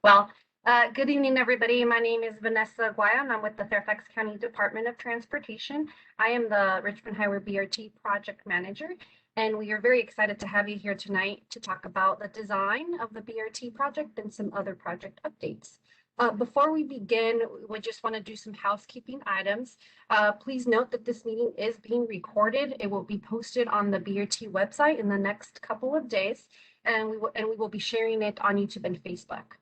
Well, good evening, everybody. My name is Vanessa Guaya, and I'm with the Fairfax County Department of Transportation. I am the Richmond Highway BRT project manager, and we are very excited to have you here tonight to talk about the design of the BRT project and some other project updates. Before we begin, we just want to do some housekeeping items. Please note that this meeting is being recorded. It will be posted on the BRT website in the next couple of days, and we will be sharing it on YouTube and Facebook.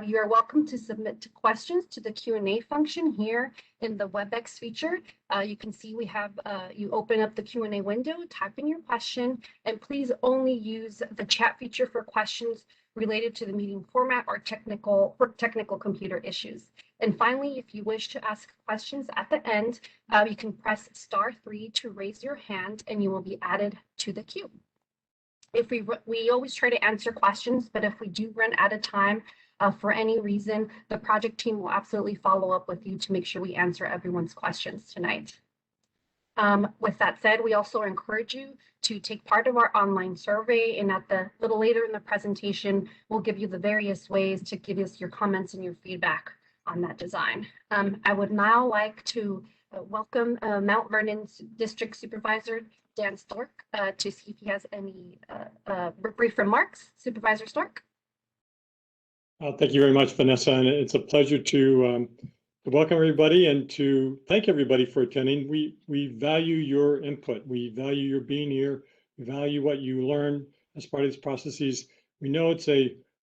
You are welcome to submit questions to the Q&A function here in the WebEx feature. You can see we have, you open up the Q&A window, type in your question, and please only use the chat feature for questions related to the meeting format or technical computer issues. And finally, if you wish to ask questions at the end, you can press *3 to raise your hand and you will be added to the queue. If we always try to answer questions, but if we do run out of time, for any reason, the project team will absolutely follow up with you to make sure we answer everyone's questions tonight. With that said, we also encourage you to take part of our online survey, and at the little later in the presentation, we'll give you the various ways to give us your comments and your feedback on that design. I would now like to welcome Mount Vernon's District Supervisor, Dan Stork, to see if he has any brief remarks. Supervisor Stork. Thank you very much, Vanessa, and it's a pleasure to welcome everybody and to thank everybody for attending. We value your input. We value your being here. We value what you learn as part of these processes. We know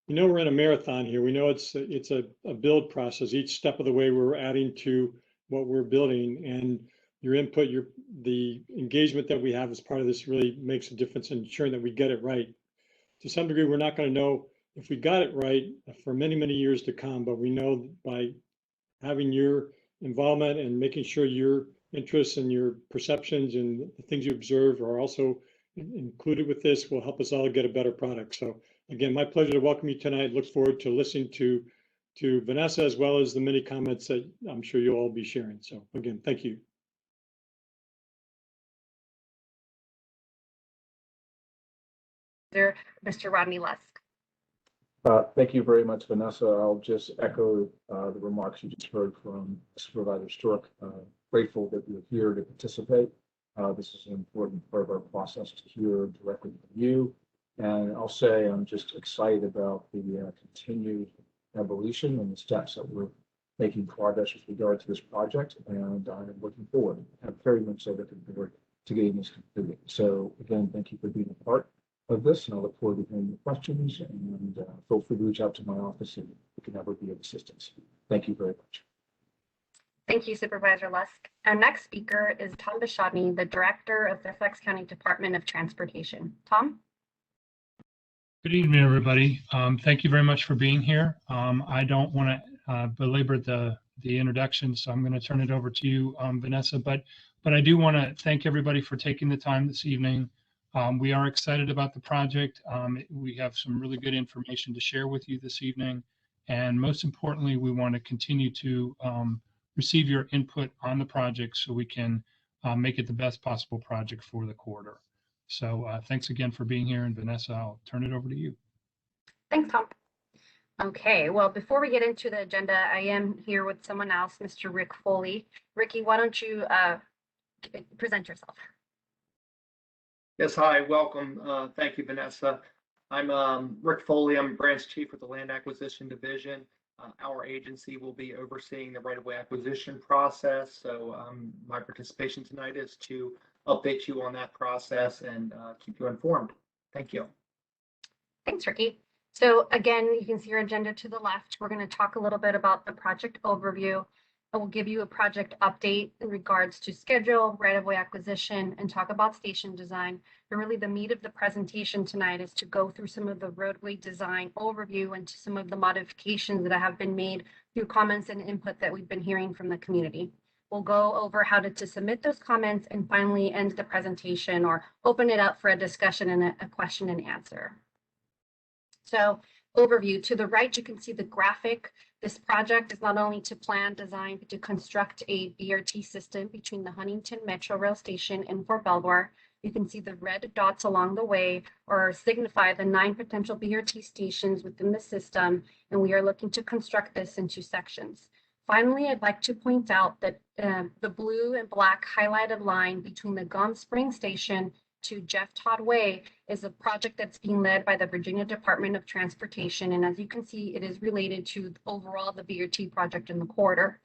we're in a marathon here. We know it's a build process. Each step of the way we're adding to what we're building, and your input, the engagement that we have as part of this really makes a difference in ensuring that we get it right. To some degree, we're not going to know if we got it right for many, many years to come, but we know by having your involvement and making sure your interests and your perceptions and the things you observe are also included with this will help us all get a better product. So again, my pleasure to welcome you tonight. Look forward to listening to Vanessa, as well as the many comments that I'm sure you'll all be sharing. So again, thank you. Mr. Rodney Lusk. Thank you very much, Vanessa. I'll just echo the remarks you just heard from Supervisor Stork. Grateful that you're here to participate. This is an important part of our process to hear directly from you. And I'll say I'm just excited about the continued evolution and the steps that we're making progress with regard to this project. And I'm looking forward, I'm very much so looking forward to getting this completed. So again, thank you for being a part of this, and I look forward to hearing your questions, and feel free to reach out to my office if we can ever be of assistance. Thank you very much. Thank you, Supervisor Lusk. Our next speaker is Tom Bishadny, the Director of Fairfax County Department of Transportation. Tom? Good evening, everybody. Thank you very much for being here. I don't want to belabor the introduction, so I'm going to turn it over to you, Vanessa, but I do want to thank everybody for taking the time this evening. We are excited about the project. We have some really good information to share with you this evening. And most importantly, we want to continue to receive your input on the project so we can make it the best possible project for the corridor. So thanks again for being here. And Vanessa, I'll turn it over to you. Thanks, Tom. Okay, well, before we get into the agenda, I am here with someone else, Mr. Rick Foley. Ricky, why don't you present yourself? Yes, hi, welcome. Thank you, Vanessa. I'm Rick Foley. I'm branch chief with the Land Acquisition Division. Our agency will be overseeing the right-of-way acquisition process. So my participation tonight is to update you on that process and keep you informed. Thank you. Thanks, Ricky. So again, you can see your agenda to the left. We're going to talk a little bit about the project overview. I will give you a project update in regards to schedule, right-of-way acquisition, and talk about station design. But really the meat of the presentation tonight is to go through some of the roadway design overview and to some of the modifications that have been made through comments and input that we've been hearing from the community. We'll go over how to submit those comments and finally end the presentation or open it up for a discussion and a question and answer. So overview, to the right, you can see the graphic. This project is not only to plan, design, but to construct a BRT system between the Huntington Metro Rail Station and Fort Belvoir. You can see the red dots along the way or signify the 9 potential BRT stations within the system, and we are looking to construct this in 2 sections. Finally, I'd like to point out that the blue and black highlighted line between the Gum Spring Station to Jeff Todd Way is a project that's being led by the Virginia Department of Transportation. And as you can see, it is related to overall the BRT project in the corridor.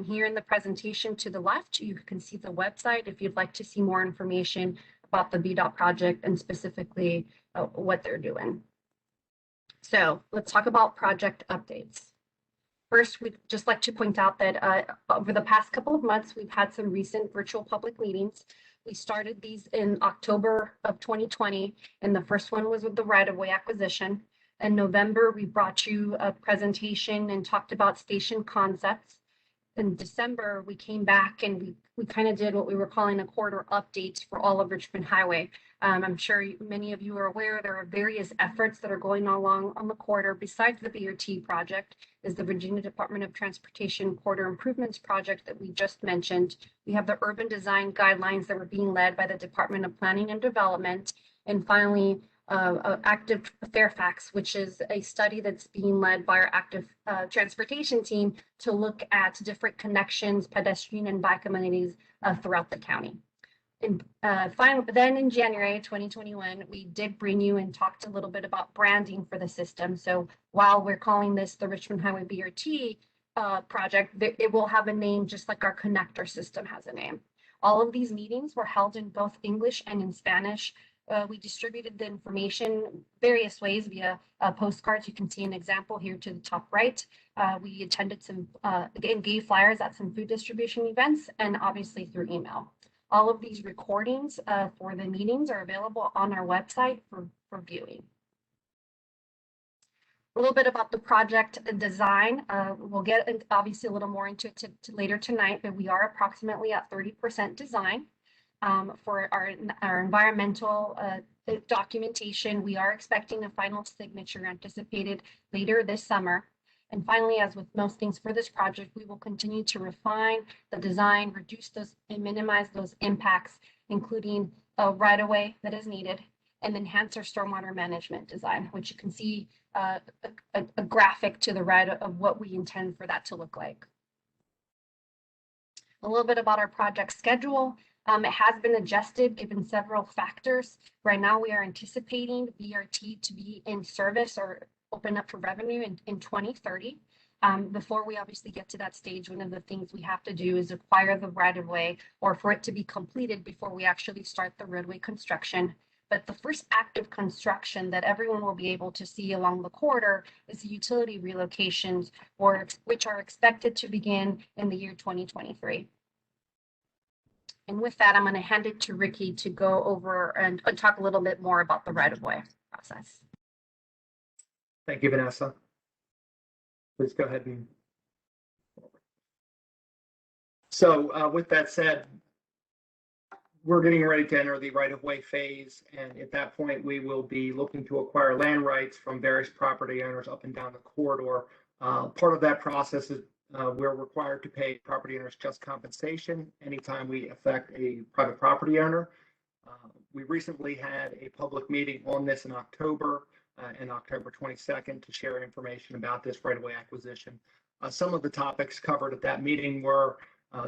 Here in the presentation to the left, you can see the website if you'd like to see more information about the VDOT project and specifically what they're doing. So let's talk about project updates. First, we'd just like to point out that over the past couple of months, we've had some recent virtual public meetings. We started these in October of 2020, and the first one was with the right-of-way acquisition. In November, we brought you a presentation and talked about station concepts. In December, we came back and we kind of did what we were calling a quarter update for all of Richmond Highway. I'm sure many of you are aware there are various efforts that are going along on the corridor. Besides the BRT project is the Virginia Department of Transportation Corridor Improvements Project that we just mentioned. We have the urban design guidelines that were being led by the Department of Planning and Development. And finally, active Fairfax, which is a study that's being led by our active transportation team to look at different connections, pedestrian and bike amenities throughout the county. And then in January 2021, we did bring you and talked a little bit about branding for the system. So while we're calling this the Richmond Highway BRT project, it will have a name just like our connector system has a name. All of these meetings were held in both English and in Spanish. We distributed the information various ways via postcards. You can see an example here to the top right. We attended some, again, gave flyers at some food distribution events and obviously through email. All of these recordings for the meetings are available on our website for viewing. A little bit about the project design. We'll get obviously a little more into it later tonight, but we are approximately at 30% design. For our environmental documentation, we are expecting a final signature anticipated later this summer. And finally, as with most things for this project, we will continue to refine the design, reduce those and minimize those impacts, including a right-of-way that is needed, and enhance our stormwater management design, which you can see a graphic to the right of what we intend for that to look like. A little bit about our project schedule. It has been adjusted given several factors. Right now, we are anticipating BRT to be in service or open up for revenue in 2030. Before we obviously get to that stage, one of the things we have to do is acquire the right-of-way or for it to be completed before we actually start the roadway construction. But the first active construction that everyone will be able to see along the corridor is the utility relocations, which are expected to begin in the year 2023. And with that, I'm going to hand it to Ricky to go over and talk a little bit more about the right-of-way process. Thank you, Vanessa. Please go ahead and. So with that said, we're getting ready to enter the right-of-way phase, and at that point, we will be looking to acquire land rights from various property owners up and down the corridor. Part of that process is we're required to pay property owners just compensation anytime we affect a private property owner. We recently had a public meeting on this in October 22nd to share information about this right-of-way acquisition. Some of the topics covered at that meeting were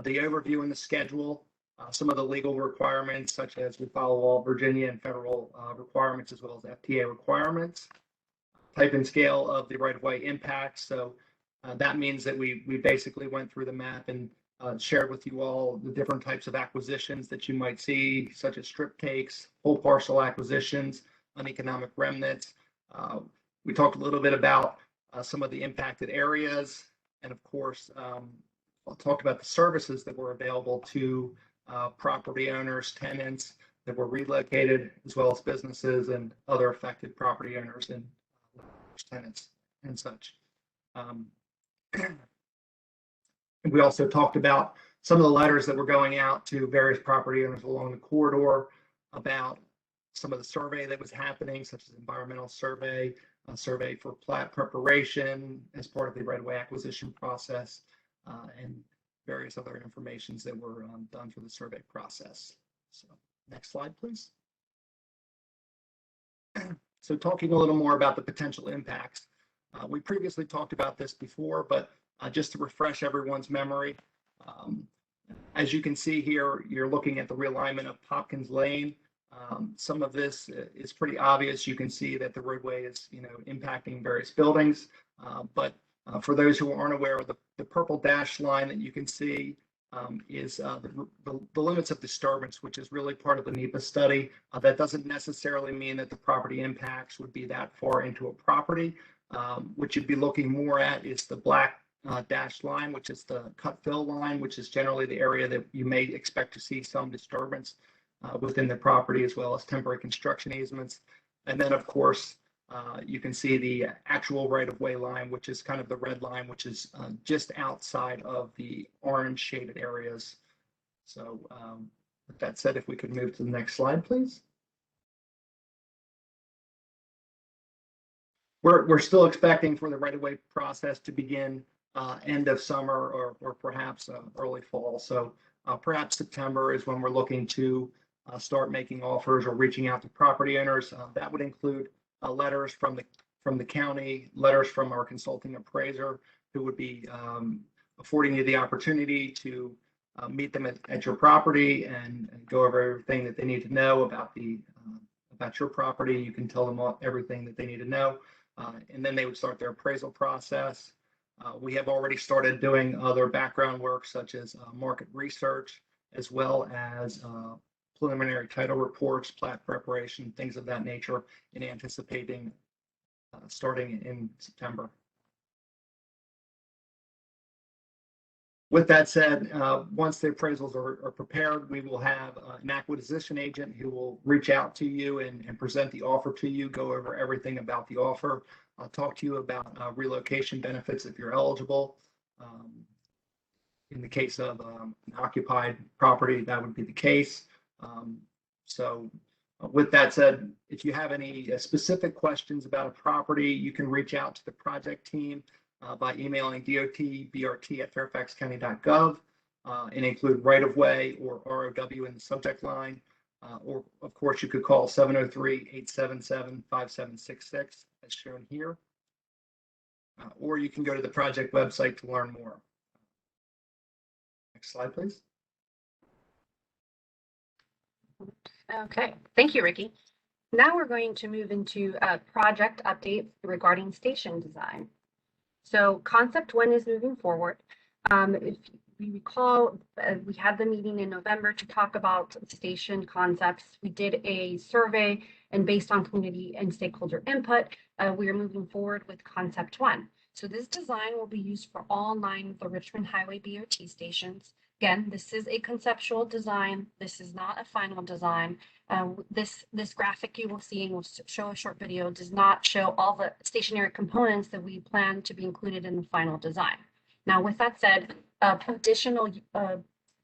the overview and the schedule, some of the legal requirements, such as we follow all Virginia and federal requirements as well as FTA requirements, type and scale of the right-of-way impacts. So that means that we basically went through the map and shared with you all the different types of acquisitions that you might see, such as strip takes, whole parcel acquisitions, uneconomic remnants. We talked a little bit about some of the impacted areas, and of course, I'll talk about the services that were available to property owners, tenants that were relocated, as well as businesses and other affected property owners and tenants and such. We also talked about some of the letters that were going out to various property owners along the corridor about some of the survey that was happening, such as environmental survey, a survey for plat preparation as part of the right-of-way acquisition process, and various other informations that were done for the survey process. So Next slide, please. So talking a little more about the potential impacts. We previously talked about this before, but just to refresh everyone's memory, as you can see here, you're looking at the realignment of Hopkins Lane. Some of this is pretty obvious. You can see that the roadway is, impacting various buildings. But for those who aren't aware of the purple dashed line that you can see is the limits of disturbance, which is really part of the NEPA study. That doesn't necessarily mean that the property impacts would be that far into a property. What you'd be looking more at is the black dashed line, which is the cut fill line, which is generally the area that you may expect to see some disturbance within the property, as well as temporary construction easements. And then, of course, you can see the actual right-of-way line, which is kind of the red line, which is just outside of the orange shaded areas. So with that said, if we could move to the next slide, please. We're still expecting for the right-of-way process to begin end of summer or perhaps early fall. So perhaps September is when we're looking to start making offers or reaching out to property owners. That would include letters from the county, letters from our consulting appraiser, who would be affording you the opportunity to meet them at your property and go over everything that they need to know about your property. You can tell them everything that they need to know, and then they would start their appraisal process. We have already started doing other background work, such as market research, as well as preliminary title reports, plat preparation, things of that nature, in anticipating starting in September. With that said, once the appraisals are prepared, we will have an acquisition agent who will reach out to you and present the offer to you, go over everything about the offer. I'll talk to you about relocation benefits if you're eligible. In the case of an occupied property, that would be the case. So with that said, if you have any specific questions about a property, you can reach out to the project team by emailing dotbrt@fairfaxcounty.gov and include right-of-way or ROW in the subject line. Or, of course, you could call 703-877-5766, as shown here. Or you can go to the project website to learn more. Next slide, please. Okay, thank you, Ricky. Now we're going to move into project updates regarding station design. So concept one is moving forward. If you recall, we had the meeting in November to talk about station concepts. We did a survey, and based on community and stakeholder input, we are moving forward with concept one. So this design will be used for all 9 of the Richmond Highway BRT stations. Again, this is a conceptual design. This is not a final design. This graphic you will see, and will show a short video, does not show all the stationary components that we plan to be included in the final design. Now, with that said, additional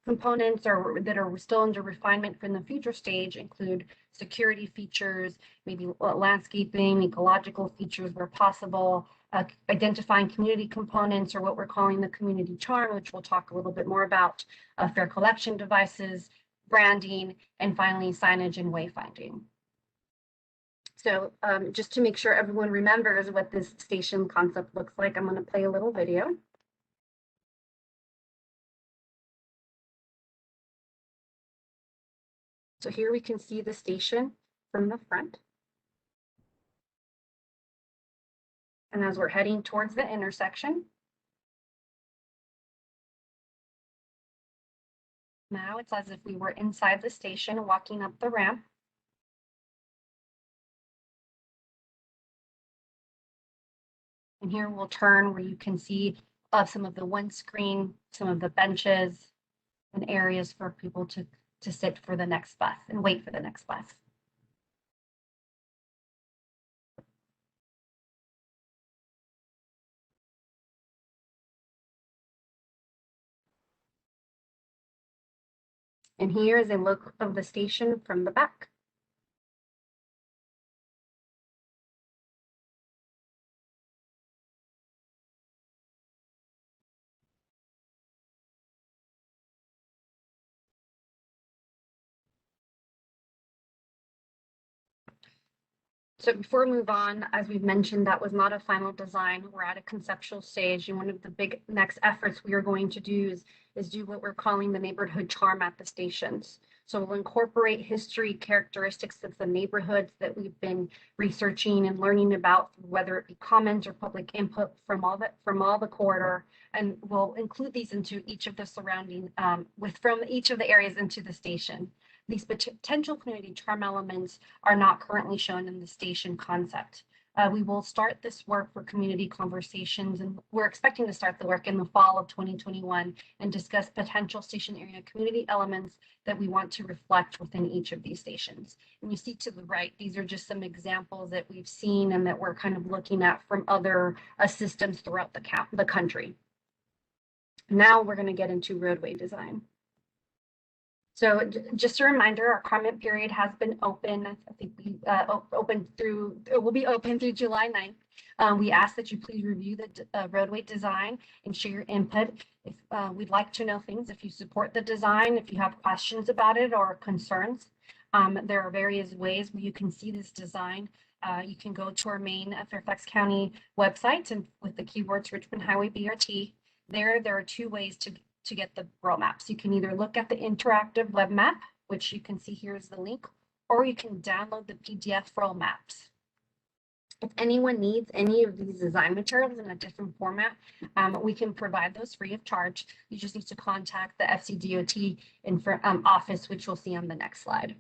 components that are still under refinement for the future stage include security features, maybe landscaping, ecological features where possible, identifying community components, or what we're calling the community charm, which we'll talk a little bit more about, fare collection devices, branding, and finally signage and wayfinding. So just to make sure everyone remembers what this station concept looks like, I'm going to play a little video. So here we can see the station from the front. And as we're heading towards the intersection, now it's as if we were inside the station walking up the ramp. And here we'll turn where you can see some of the windscreen, some of the benches, and areas for people to sit for the next bus and wait for the next bus. And here is a look of the station from the back. So before we move on, as we've mentioned, that was not a final design. We're at a conceptual stage, and one of the big next efforts we are going to do is do what we're calling the neighborhood charm at the stations. So we'll incorporate history, characteristics of the neighborhoods that we've been researching and learning about, whether it be comments or public input from all the corridor, and we'll include these into each of the surrounding from each of the areas into the station. These potential community charm elements are not currently shown in the station concept. We will start this work for community conversations, and we're expecting to start the work in the fall of 2021 and discuss potential station area community elements that we want to reflect within each of these stations. And you see to the right, these are just some examples that we've seen and that we're kind of looking at from other systems throughout the country. Now we're going to get into roadway design. So just a reminder, our comment period has been open. I think we it will be open through July 9th. We ask that you please review the roadway design and share your input. If we'd like to know things, if you support the design, if you have questions about it or concerns, there are various ways where you can see this design. You can go to our main Fairfax County website and with the keywords Richmond Highway BRT. There are two ways to get the world maps. You can either look at the interactive web map, which you can see here is the link, or you can download the PDF world maps. If anyone needs any of these design materials in a different format, we can provide those free of charge. You just need to contact the FCDOT office, which you'll see on the next slide.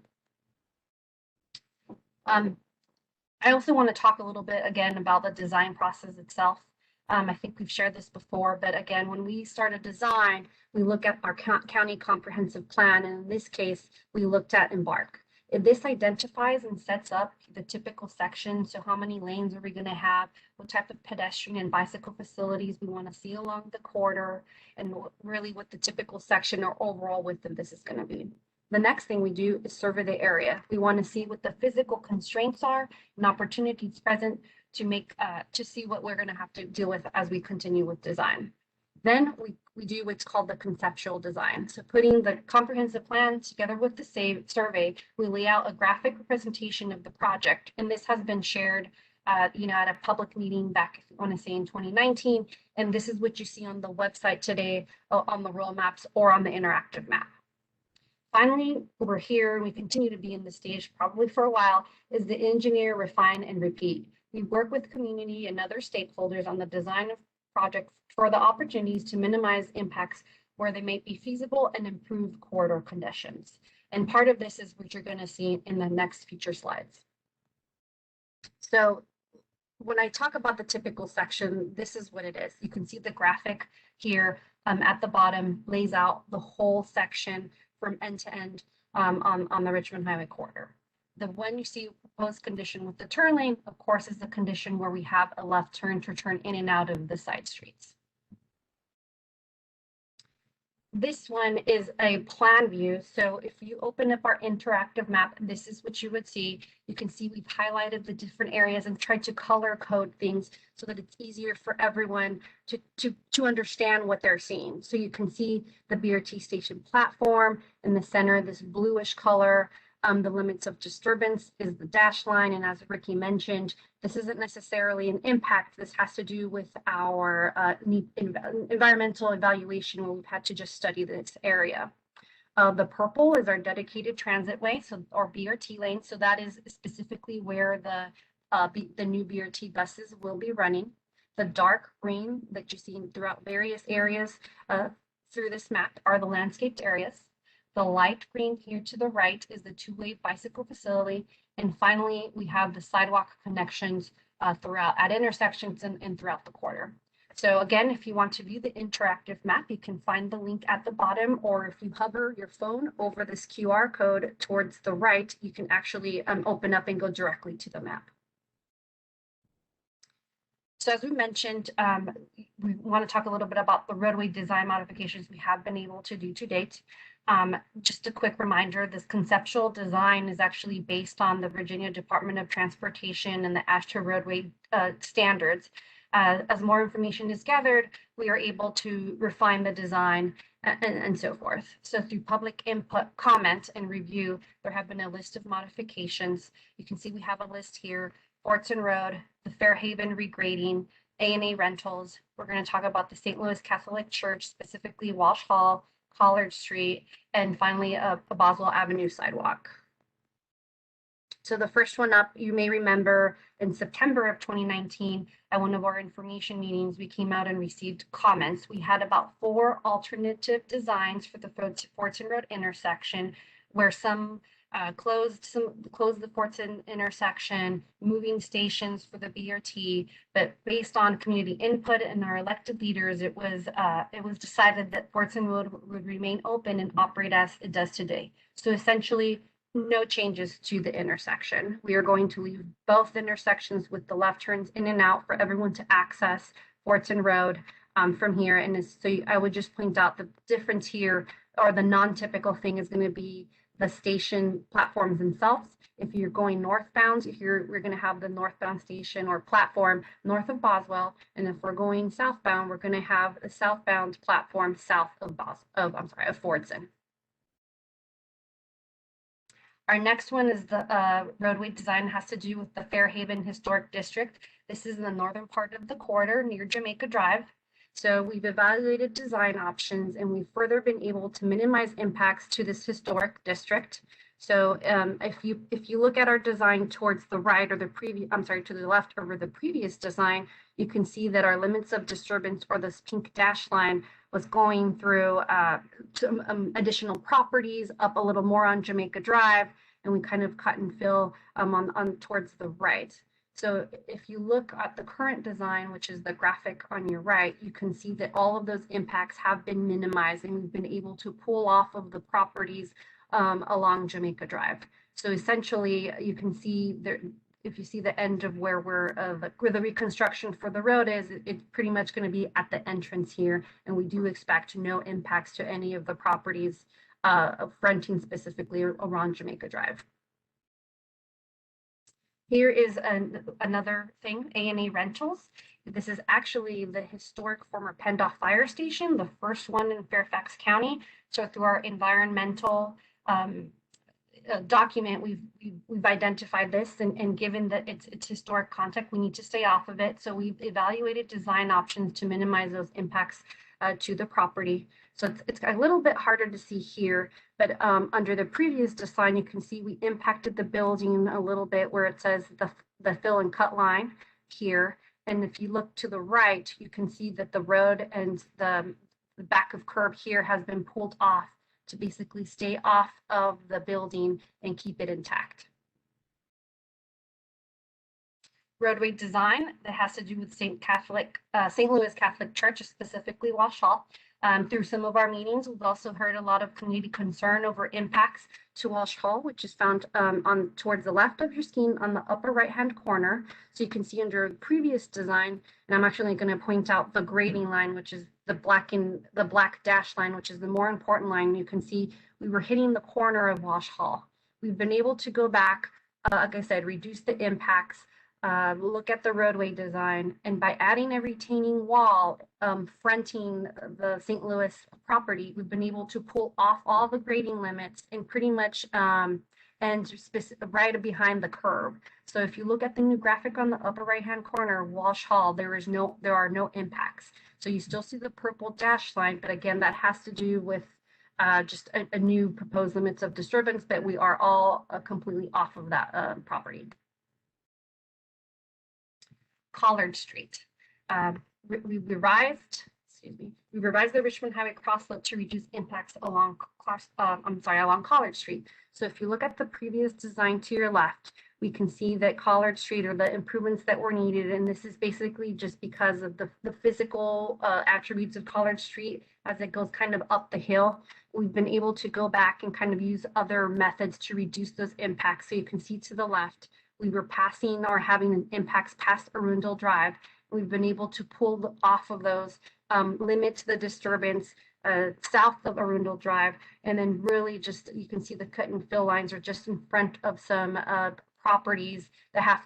I also want to talk a little bit again about the design process itself. I think we've shared this before, but again, when we start a design, we look at our county comprehensive plan, and in this case, we looked at Embark. This identifies and sets up the typical section. So how many lanes are we going to have? What type of pedestrian and bicycle facilities we want to see along the corridor, and really what the typical section or overall width of this is going to be. The next thing we do is survey the area. We want to see what the physical constraints are and opportunities present to see what we're going to have to deal with as we continue with design. Then we do what's called the conceptual design. So putting the comprehensive plan together with the survey, we lay out a graphic representation of the project. And this has been shared at a public meeting back, if you want to say, in 2019. And this is what you see on the website today on the roll maps or on the interactive map. Finally, we're here and we continue to be in this stage probably for a while, is the engineer, refine, and repeat. We work with community and other stakeholders on the design of projects for the opportunities to minimize impacts where they may be feasible and improve corridor conditions. And part of this is what you're going to see in the next future slides. So when I talk about the typical section, this is what it is. You can see the graphic here at the bottom lays out the whole section from end to end on the Richmond Highway corridor. The one you see proposed condition with the turn lane, of course, is the condition where we have a left turn to turn in and out of the side streets. This one is a plan view. So if you open up our interactive map, this is what you would see. You can see we've highlighted the different areas and tried to color code things so that it's easier for everyone to understand what they're seeing. So you can see the BRT station platform in the center, this bluish color. The limits of disturbance is the dashed line. And as Ricky mentioned, this isn't necessarily an impact. This has to do with our environmental evaluation where we've had to just study this area. The purple is our dedicated transit way, or BRT lane. So that is specifically where the new BRT buses will be running. The dark green that you see throughout various areas through this map are the landscaped areas. The light green here to the right is the two-way bicycle facility. And finally, we have the sidewalk connections throughout at intersections and throughout the corridor. So again, if you want to view the interactive map, you can find the link at the bottom, or if you hover your phone over this QR code towards the right, you can actually open up and go directly to the map. So as we mentioned, we want to talk a little bit about the roadway design modifications we have been able to do to date. Just a quick reminder, this conceptual design is actually based on the Virginia Department of Transportation and the AASHTO roadway standards. As more information is gathered, we are able to refine the design and so forth. So through public input, comment, and review, there have been a list of modifications. You can see we have a list here Fortson Road, the Fairhaven regrading, A&A rentals. We're going to talk about the St. Louis Catholic Church, specifically Walsh Hall, Collard Street, and finally a Boswell Avenue sidewalk. So the first one up, you may remember in September of 2019, at one of our information meetings, we came out and received comments. We had about 4 alternative designs for the Fortson Road intersection, where some closed the Fortson intersection, moving stations for the BRT, but based on community input and our elected leaders, it was decided that Fortson Road would remain open and operate as it does today. So essentially, no changes to the intersection. We are going to leave both intersections with the left turns in and out for everyone to access Fortson Road from here. And so I would just point out the difference here, or the non-typical thing, is going to be the station platforms themselves. If you're going northbound, we're going to have the northbound station or platform north of Boswell, and if we're going southbound, we're going to have a southbound platform south of Fortson. Our next one is the roadway design, has to do with the Fairhaven Historic District. This is in the northern part of the corridor near Jamaica Drive. So we've evaluated design options, and we've further been able to minimize impacts to this historic district. So if you look at our design towards the right, or to the left over the previous design, you can see that our limits of disturbance, or this pink dash line, was going through additional properties up a little more on Jamaica Drive, and we kind of cut and fill on towards the right. So if you look at the current design, which is the graphic on your right, you can see that all of those impacts have been minimized, and we've been able to pull off of the properties along Jamaica Drive. So essentially, you can see there, if you see the end of where the reconstruction for the road is, it's pretty much going to be at the entrance here, and we do expect no impacts to any of the properties fronting specifically around Jamaica Drive. Here is another thing, A&A rentals. This is actually the historic former PennDOT fire station, the first one in Fairfax County. So through our environmental document, we've identified this, and given that it's historic context, we need to stay off of it. So we've evaluated design options to minimize those impacts to the property. So it's a little bit harder to see here, but under the previous design, you can see we impacted the building a little bit where it says the fill and cut line here. And if you look to the right, you can see that the road and the back of curb here has been pulled off to basically stay off of the building and keep it intact. Roadway design that has to do with St. Louis Catholic Church, specifically Walsh Hall. Through some of our meetings, we've also heard a lot of community concern over impacts to Walsh Hall, which is found towards the left of your screen on the upper right-hand corner. So you can see under the previous design, and I'm actually going to point out the grading line, which is the black dash line, which is the more important line. You can see we were hitting the corner of Walsh Hall. We've been able to go back, like I said, reduce the impacts, look at the roadway design, and by adding a retaining wall fronting the St. Louis property, we've been able to pull off all the grading limits and pretty much right behind the curb. So if you look at the new graphic on the upper right-hand corner of Walsh Hall, there are no impacts. So you still see the purple dash line, but again, that has to do with just a new proposed limits of disturbance, but we are all completely off of that property. Collard Street. We revised the Richmond Highway crosslope to reduce impacts along Collard Street. So if you look at the previous design to your left, we can see that Collard Street, or the improvements that were needed, and this is basically just because of the physical attributes of Collard Street as it goes kind of up the hill. We've been able to go back and kind of use other methods to reduce those impacts. So you can see to the left, we were passing or having impacts past Arundel Drive. We've been able to pull off of those, limit the disturbance south of Arundel Drive, and then really just, you can see the cut and fill lines are just in front of some properties that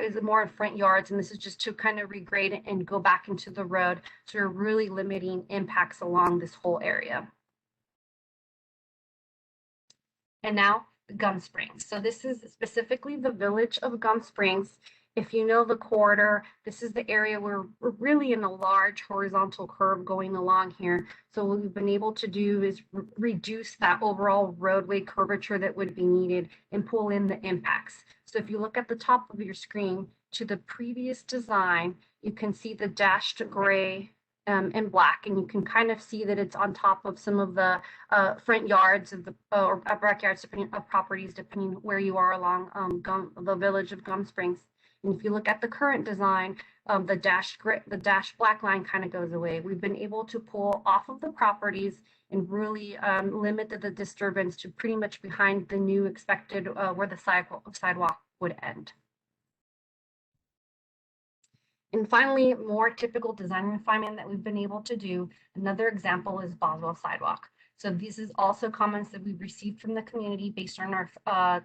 is more in front yards, and this is just to kind of regrade and go back into the road. So we're really limiting impacts along this whole area. And now Gum Springs. So this is specifically the village of Gum Springs. If you know the corridor, this is the area where we're really in a large horizontal curve going along here. So what we've been able to do is reduce that overall roadway curvature that would be needed and pull in the impacts. So if you look at the top of your screen to the previous design, you can see the dashed gray and black, and you can kind of see that it's on top of some of the front yards of the or backyards, depending of properties, depending where you are along the village of Gum Springs. And if you look at the current design, the dashed black line kind of goes away. We've been able to pull off of the properties and really limit the disturbance to pretty much behind the new expected where the sidewalk would end. And finally, more typical design refinement that we've been able to do. Another example is Boswell Sidewalk. So this is also comments that we've received from the community based on our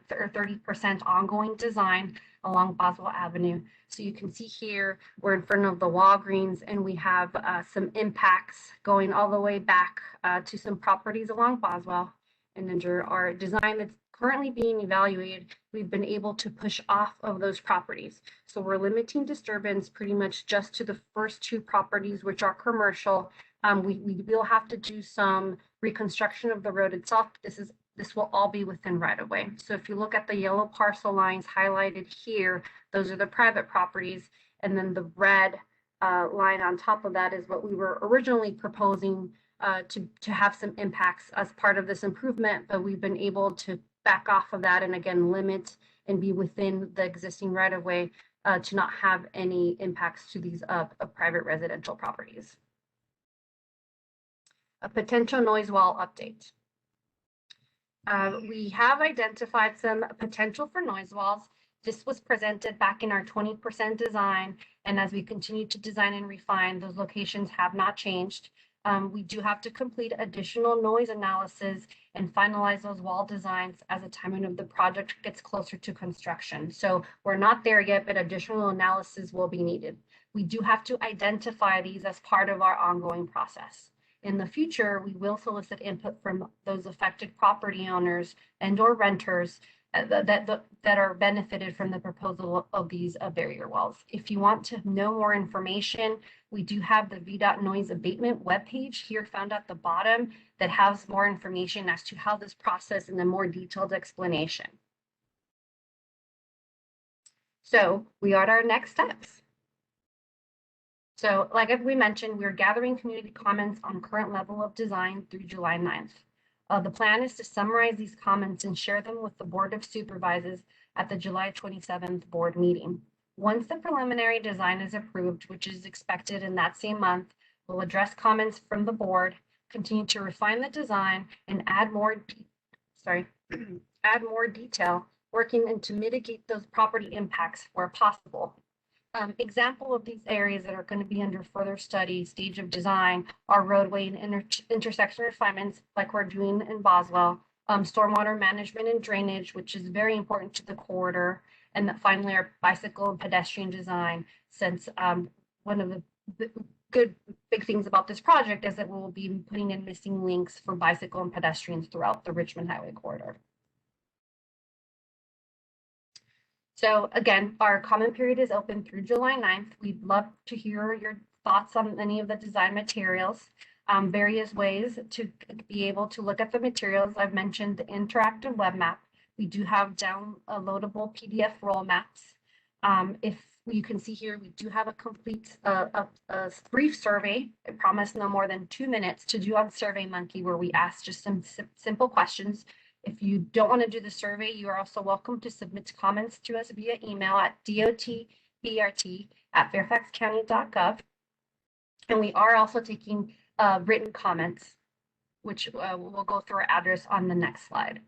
30% ongoing design along Boswell Avenue. So you can see here, we're in front of the Walgreens, and we have some impacts going all the way back to some properties along Boswell. And under our design that's currently being evaluated, we've been able to push off of those properties. So we're limiting disturbance pretty much just to the first two properties, which are commercial. We will have to do some reconstruction of the road itself. This will all be within right of way. So if you look at the yellow parcel lines highlighted here, those are the private properties. And then the red line on top of that is what we were originally proposing to have some impacts as part of this improvement, but we've been able to back off of that and again limit and be within the existing right of way to not have any impacts to these private residential properties. A potential noise wall update. We have identified some potential for noise walls. This was presented back in our 20% design, and as we continue to design and refine, those locations have not changed. We do have to complete additional noise analysis and finalize those wall designs as the timing of the project gets closer to construction. So we're not there yet, but additional analysis will be needed. We do have to identify these as part of our ongoing process. In the future, we will solicit input from those affected property owners and or renters that are benefited from the proposal of these barrier walls. If you want to know more information, we do have the VDOT noise abatement webpage here found at the bottom that has more information as to how this process and a more detailed explanation. So we are at our next steps. So like we mentioned, we're gathering community comments on current level of design through July 9th. The plan is to summarize these comments and share them with the Board of Supervisors at the July 27th board meeting. Once the preliminary design is approved, which is expected in that same month, we'll address comments from the board, continue to refine the design, and add more detail, working to mitigate those property impacts where possible. Example of these areas that are going to be under further study, stage of design, are roadway and intersection refinements like we're doing in Boswell, stormwater management and drainage, which is very important to the corridor, and that finally our bicycle and pedestrian design, since one of the good big things about this project is that we will be putting in missing links for bicycle and pedestrians throughout the Richmond Highway corridor. So again, our comment period is open through July 9th. We'd love to hear your thoughts on any of the design materials, various ways to be able to look at the materials. I've mentioned the interactive web map. We do have downloadable PDF roll maps. If you can see here, we do have a complete a brief survey. I promise no more than 2 minutes to do on SurveyMonkey, where we ask just some simple questions. If you don't want to do the survey, you are also welcome to submit comments to us via email at dotbrt@fairfaxcounty.gov. And we are also taking written comments, which we'll go through our address on the next slide.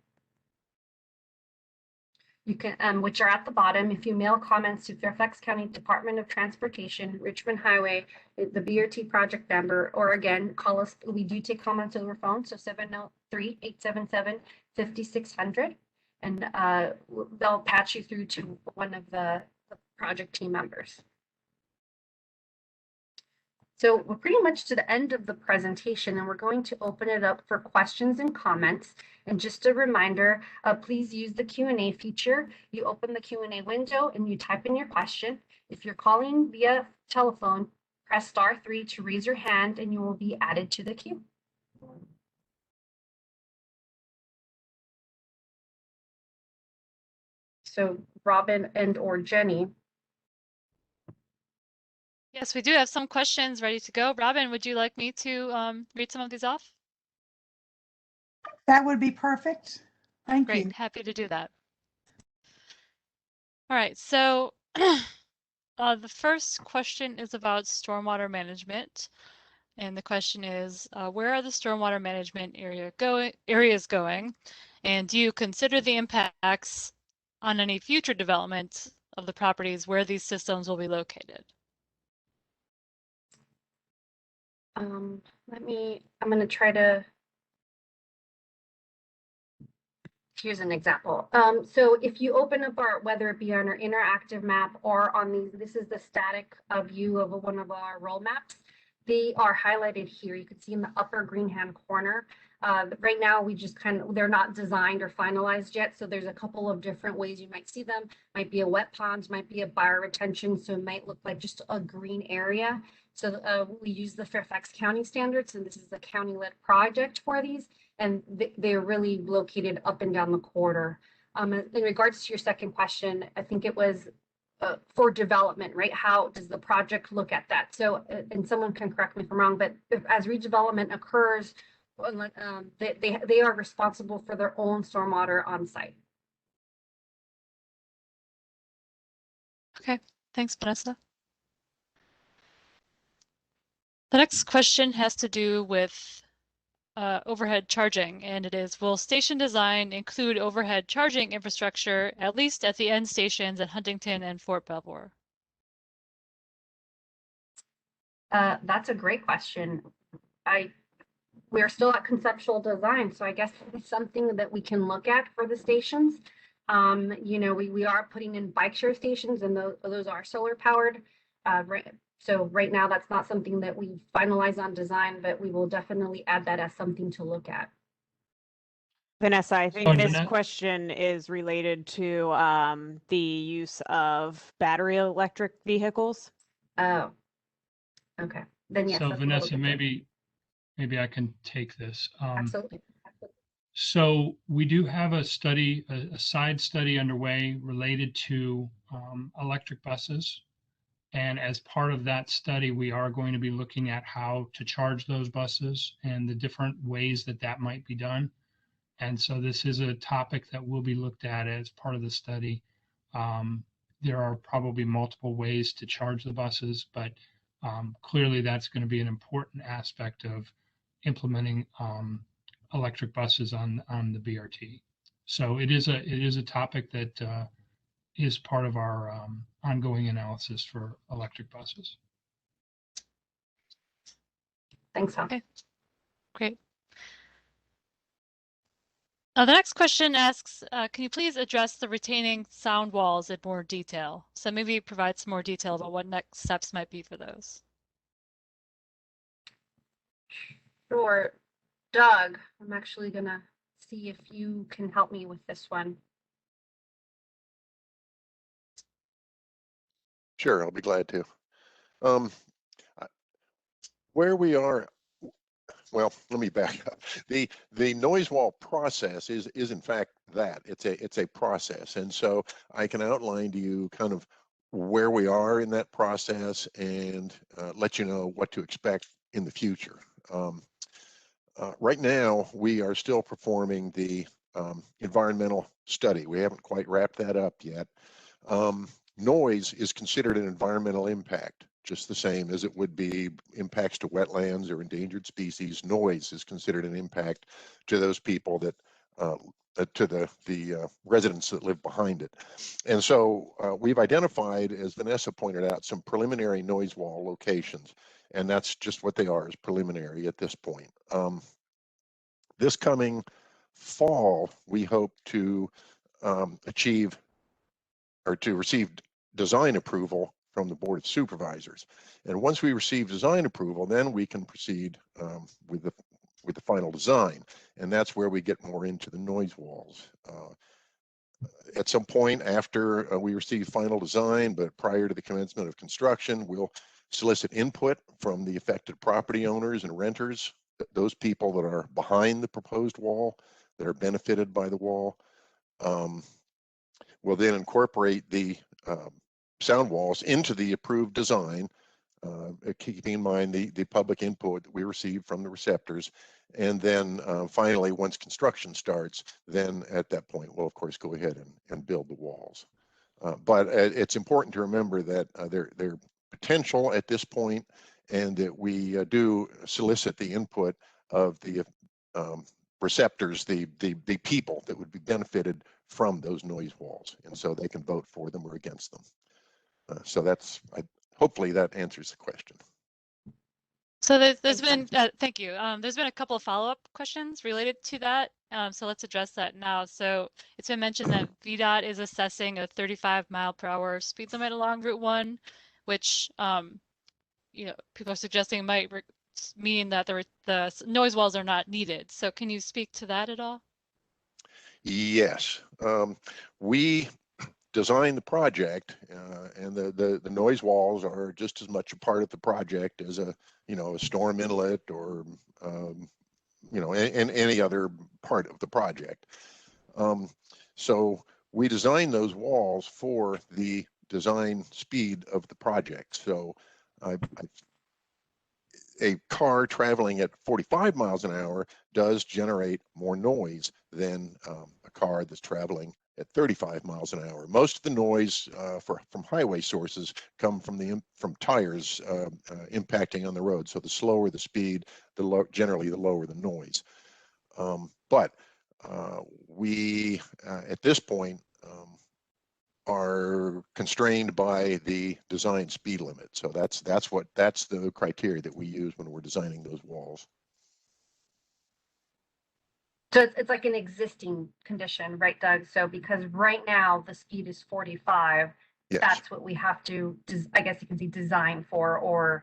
You can, which are at the bottom. If you mail comments to Fairfax County Department of Transportation, Richmond Highway, the BRT project number, or again, call us. We do take comments over phone, so 703-877-5600, and they'll patch you through to one of the project team members. So we're pretty much to the end of the presentation, and we're going to open it up for questions and comments. And just a reminder, please use the Q&A feature. You open the Q&A window and you type in your question. If you're calling via telephone, press *3 to raise your hand and you will be added to the queue. So Robin and or Jenny. Yes, we do have some questions ready to go. Robin, would you like me to read some of these off? That would be perfect. Thank Great, you. happy to do that. All right, so the first question is about stormwater management. And the question is, where are the stormwater management areas going? And do you consider the impacts on any future development of the properties where these systems will be located? I'm going to try to, here's an example. So if you open up our, whether it be on our interactive map or on these, this is the static view of one of our roll maps. They are highlighted here. You can see in the upper green hand corner. Right now, we just they're not designed or finalized yet. So there's a couple of different ways you might see them. Might be a wet pond, might be a bioretention. So it might look like just a green area. So we use the Fairfax County standards, and this is the county-led project for these, and they're really located up and down the corridor. In regards to your second question, I think it was for development, right? How does the project look at that? So, and someone can correct me if I'm wrong, but as redevelopment occurs, they are responsible for their own stormwater on site. Okay, thanks, Vanessa. The next question has to do with overhead charging, and it is, will station design include overhead charging infrastructure, at least at the end stations at Huntington and Fort Belvoir? That's a great question. We're still at conceptual design, so I guess it's something that we can look at for the stations. You know, we are putting in bike share stations, and those are solar powered. So right now, that's not something that we finalize on design, but we will definitely add that as something to look at. Vanessa, I think this Jeanette? question is related to the use of battery electric vehicles. Oh, okay. Then yes. So that's a little Vanessa, different. maybe I can take this. Absolutely. So we do have a study, a side study underway related to electric buses. And as part of that study, we are going to be looking at how to charge those buses and the different ways that that might be done. And so this is a topic that will be looked at as part of the study. There are probably multiple ways to charge the buses, but clearly that's going to be an important aspect of implementing electric buses on the BRT. So it is a topic that is part of our ongoing analysis for electric buses. Thanks, Tom. Okay, great. The next question asks, can you please address the retaining sound walls in more detail? So maybe provide some more detail about what next steps might be for those. Sure. Doug, I'm actually gonna see if you can help me with this one. Sure, I'll be glad to. Where we are, well, let me back up. The noise wall process is in fact that it's a process, and so I can outline to you kind of where we are in that process and let you know what to expect in the future. Right now, we are still performing the environmental study. We haven't quite wrapped that up yet. Noise is considered an environmental impact, just the same as it would be impacts to wetlands or endangered species. Noise is considered an impact to those people that, to the residents that live behind it. And so we've identified, as Vanessa pointed out, some preliminary noise wall locations, and that's just what they are, is preliminary at this point. This coming fall, we hope to achieve or to receive design approval from the Board of Supervisors. And once we receive design approval, then we can proceed with the final design. And that's where we get more into the noise walls. At some point after we receive final design, but prior to the commencement of construction, we'll solicit input from the affected property owners and renters, those people that are behind the proposed wall, that are benefited by the wall. We'll then incorporate the sound walls into the approved design, keeping in mind the public input that we receive from the receptors. And then finally, once construction starts, then at that point, we'll of course go ahead and build the walls. But it's important to remember that they're potential at this point, and that we do solicit the input of the receptors, the people that would be benefited from those noise walls, and so they can vote for them or against them. So that's, hopefully that answers the question. So there's been, thank you. There's been a couple of follow-up questions related to that. So let's address that now. So it's been mentioned that VDOT is assessing a 35-mile-per-hour speed limit along Route 1, which people are suggesting might mean that the noise walls are not needed. So can you speak to that at all? Yes, we designed the project, and the noise walls are just as much a part of the project as a storm inlet or any other part of the project. So we designed those walls for the design speed of the project. So a car traveling at 45 miles an hour does generate more noise than a car that's traveling at 35 miles an hour. Most of the noise from highway sources come from tires impacting on the road. So the slower the speed, generally the lower the noise. But we at this point are constrained by the design speed limit. So that's the criteria that we use when we're designing those walls. So it's like an existing condition, right, Doug? So because right now the speed is 45, yes, that's what we have to, I guess you can say, design for or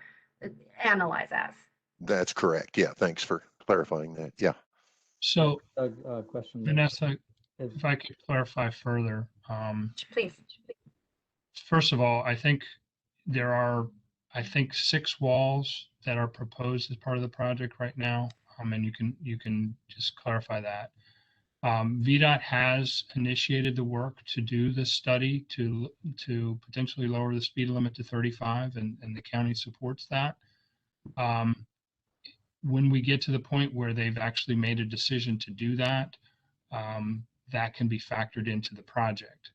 analyze as. That's correct. Yeah, thanks for clarifying that. Yeah. So Question. Vanessa, if I could clarify further. Please. First of all, I think there are, 6 walls that are proposed as part of the project right now. And you can just clarify that. VDOT has initiated the work to do this study to potentially lower the speed limit to 35, and the county supports that. When we get to the point where they've actually made a decision to do that, that can be factored into the project.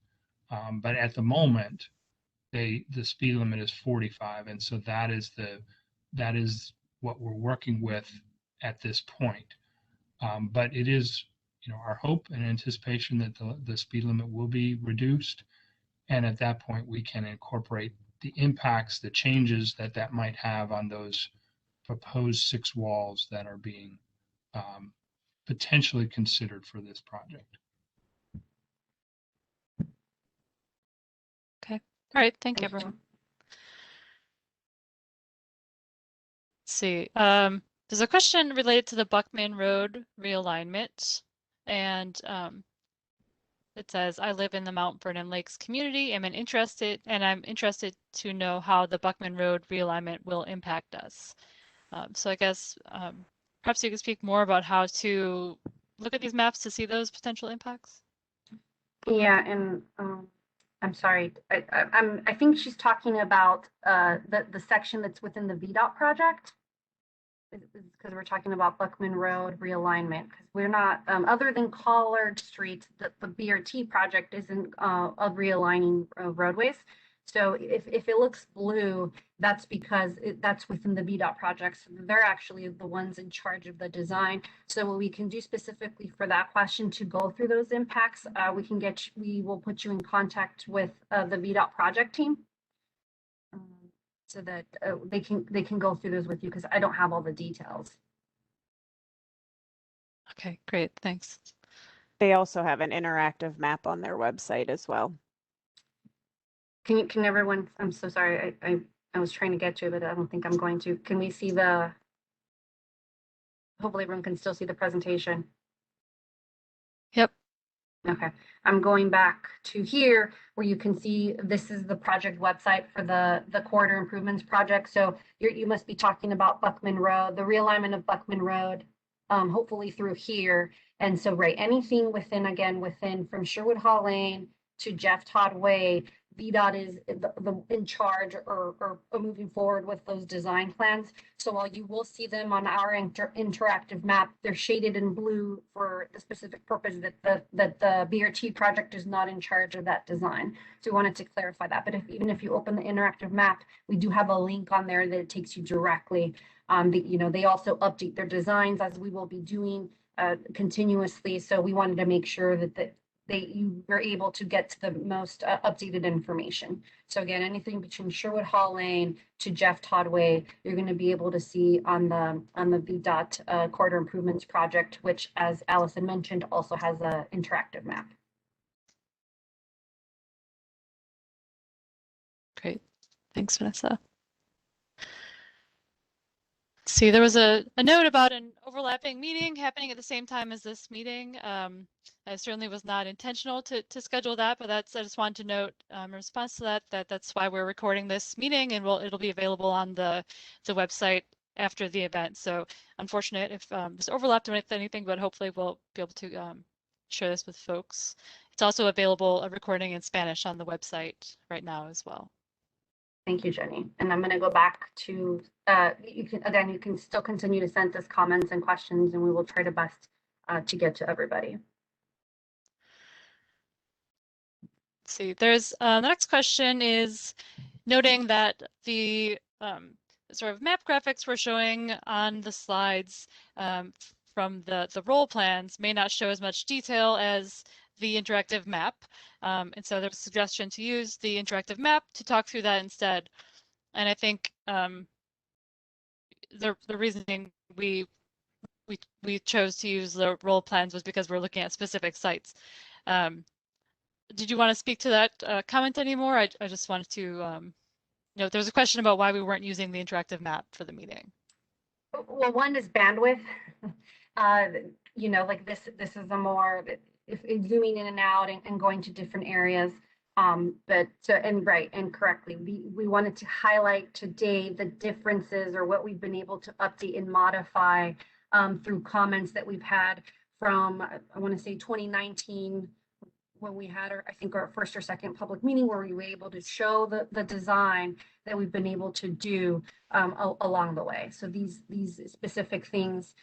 But at the moment, the speed limit is 45, and so that is what we're working with at this point. But it is, our hope and anticipation that the speed limit will be reduced, and at that point we can incorporate the impacts, the changes that might have on those proposed 6 walls that are being potentially considered for this project. Okay. All right. Thank you, everyone. Let's see. There's a question related to the Buckman Road realignment, and it says, I live in the Mount Vernon Lakes community. I'm interested to know how the Buckman Road realignment will impact us. So I guess perhaps you could speak more about how to look at these maps to see those potential impacts. Yeah, and I'm sorry. I think she's talking about the section that's within the VDOT project, because we're talking about Buckman Road realignment, because we're not, other than Collard Street, the BRT project isn't realigning roadways. So if it looks blue, that's because that's within the VDOT project. So they're actually the ones in charge of the design. So what we can do specifically for that question to go through those impacts, we will put you in contact with the VDOT project team, so that they can go through those with you, because I don't have all the details. Okay, great, thanks. They also have an interactive map on their website as well. Can everyone, I'm so sorry, I was trying to get to it, but I don't think I'm going to. Can we see hopefully everyone can still see the presentation. Yep. Okay, I'm going back to here where you can see this is the project website for the corridor improvements project. So you must be talking about Buckman Road, the realignment of Buckman Road, hopefully through here. And so, right, anything within from Sherwood Hall Lane to Jeff Todd Way, VDOT is in charge or moving forward with those design plans. So while you will see them on our interactive map, they're shaded in blue for the specific purpose that the BRT project is not in charge of that design. So we wanted to clarify that. But even if you open the interactive map, we do have a link on there that it takes you directly. They also update their designs as we will be doing continuously. So we wanted to make sure that you were able to get to the most updated information. So again, anything between Sherwood Hall Lane to Jeff Todd Way, you're going to be able to see on the VDOT corridor improvements project, which, as Allison mentioned, also has an interactive map. Great. Thanks, Vanessa. See, there was a note about an overlapping meeting happening at the same time as this meeting. I certainly was not intentional to schedule that, but I just wanted to note in response to that's why we're recording this meeting, and it'll be available on the website after the event. So unfortunate if this overlapped with anything, but hopefully we'll be able to share this with folks. It's also available, a recording in Spanish on the website right now as well. Thank you, Jenny. And I'm going to go back to, you can still continue to send us comments and questions, and we will try to best to get to everybody. Let's see, there's the next question is noting that the sort of map graphics we're showing on the slides from the role plans may not show as much detail as the interactive map. And so there's a suggestion to use the interactive map to talk through that instead. And I think the reasoning we chose to use the role plans was because we're looking at specific sites. Did you want to speak to that comment anymore? I just wanted to note there was a question about why we weren't using the interactive map for the meeting. Well, one is bandwidth. Like this is a more if zooming in and out and going to different areas. And correctly, we wanted to highlight today the differences or what we've been able to update and modify through comments that we've had from, I want to say 2019, when we had our first or second public meeting where we were able to show the design that we've been able to do along the way. So these specific things,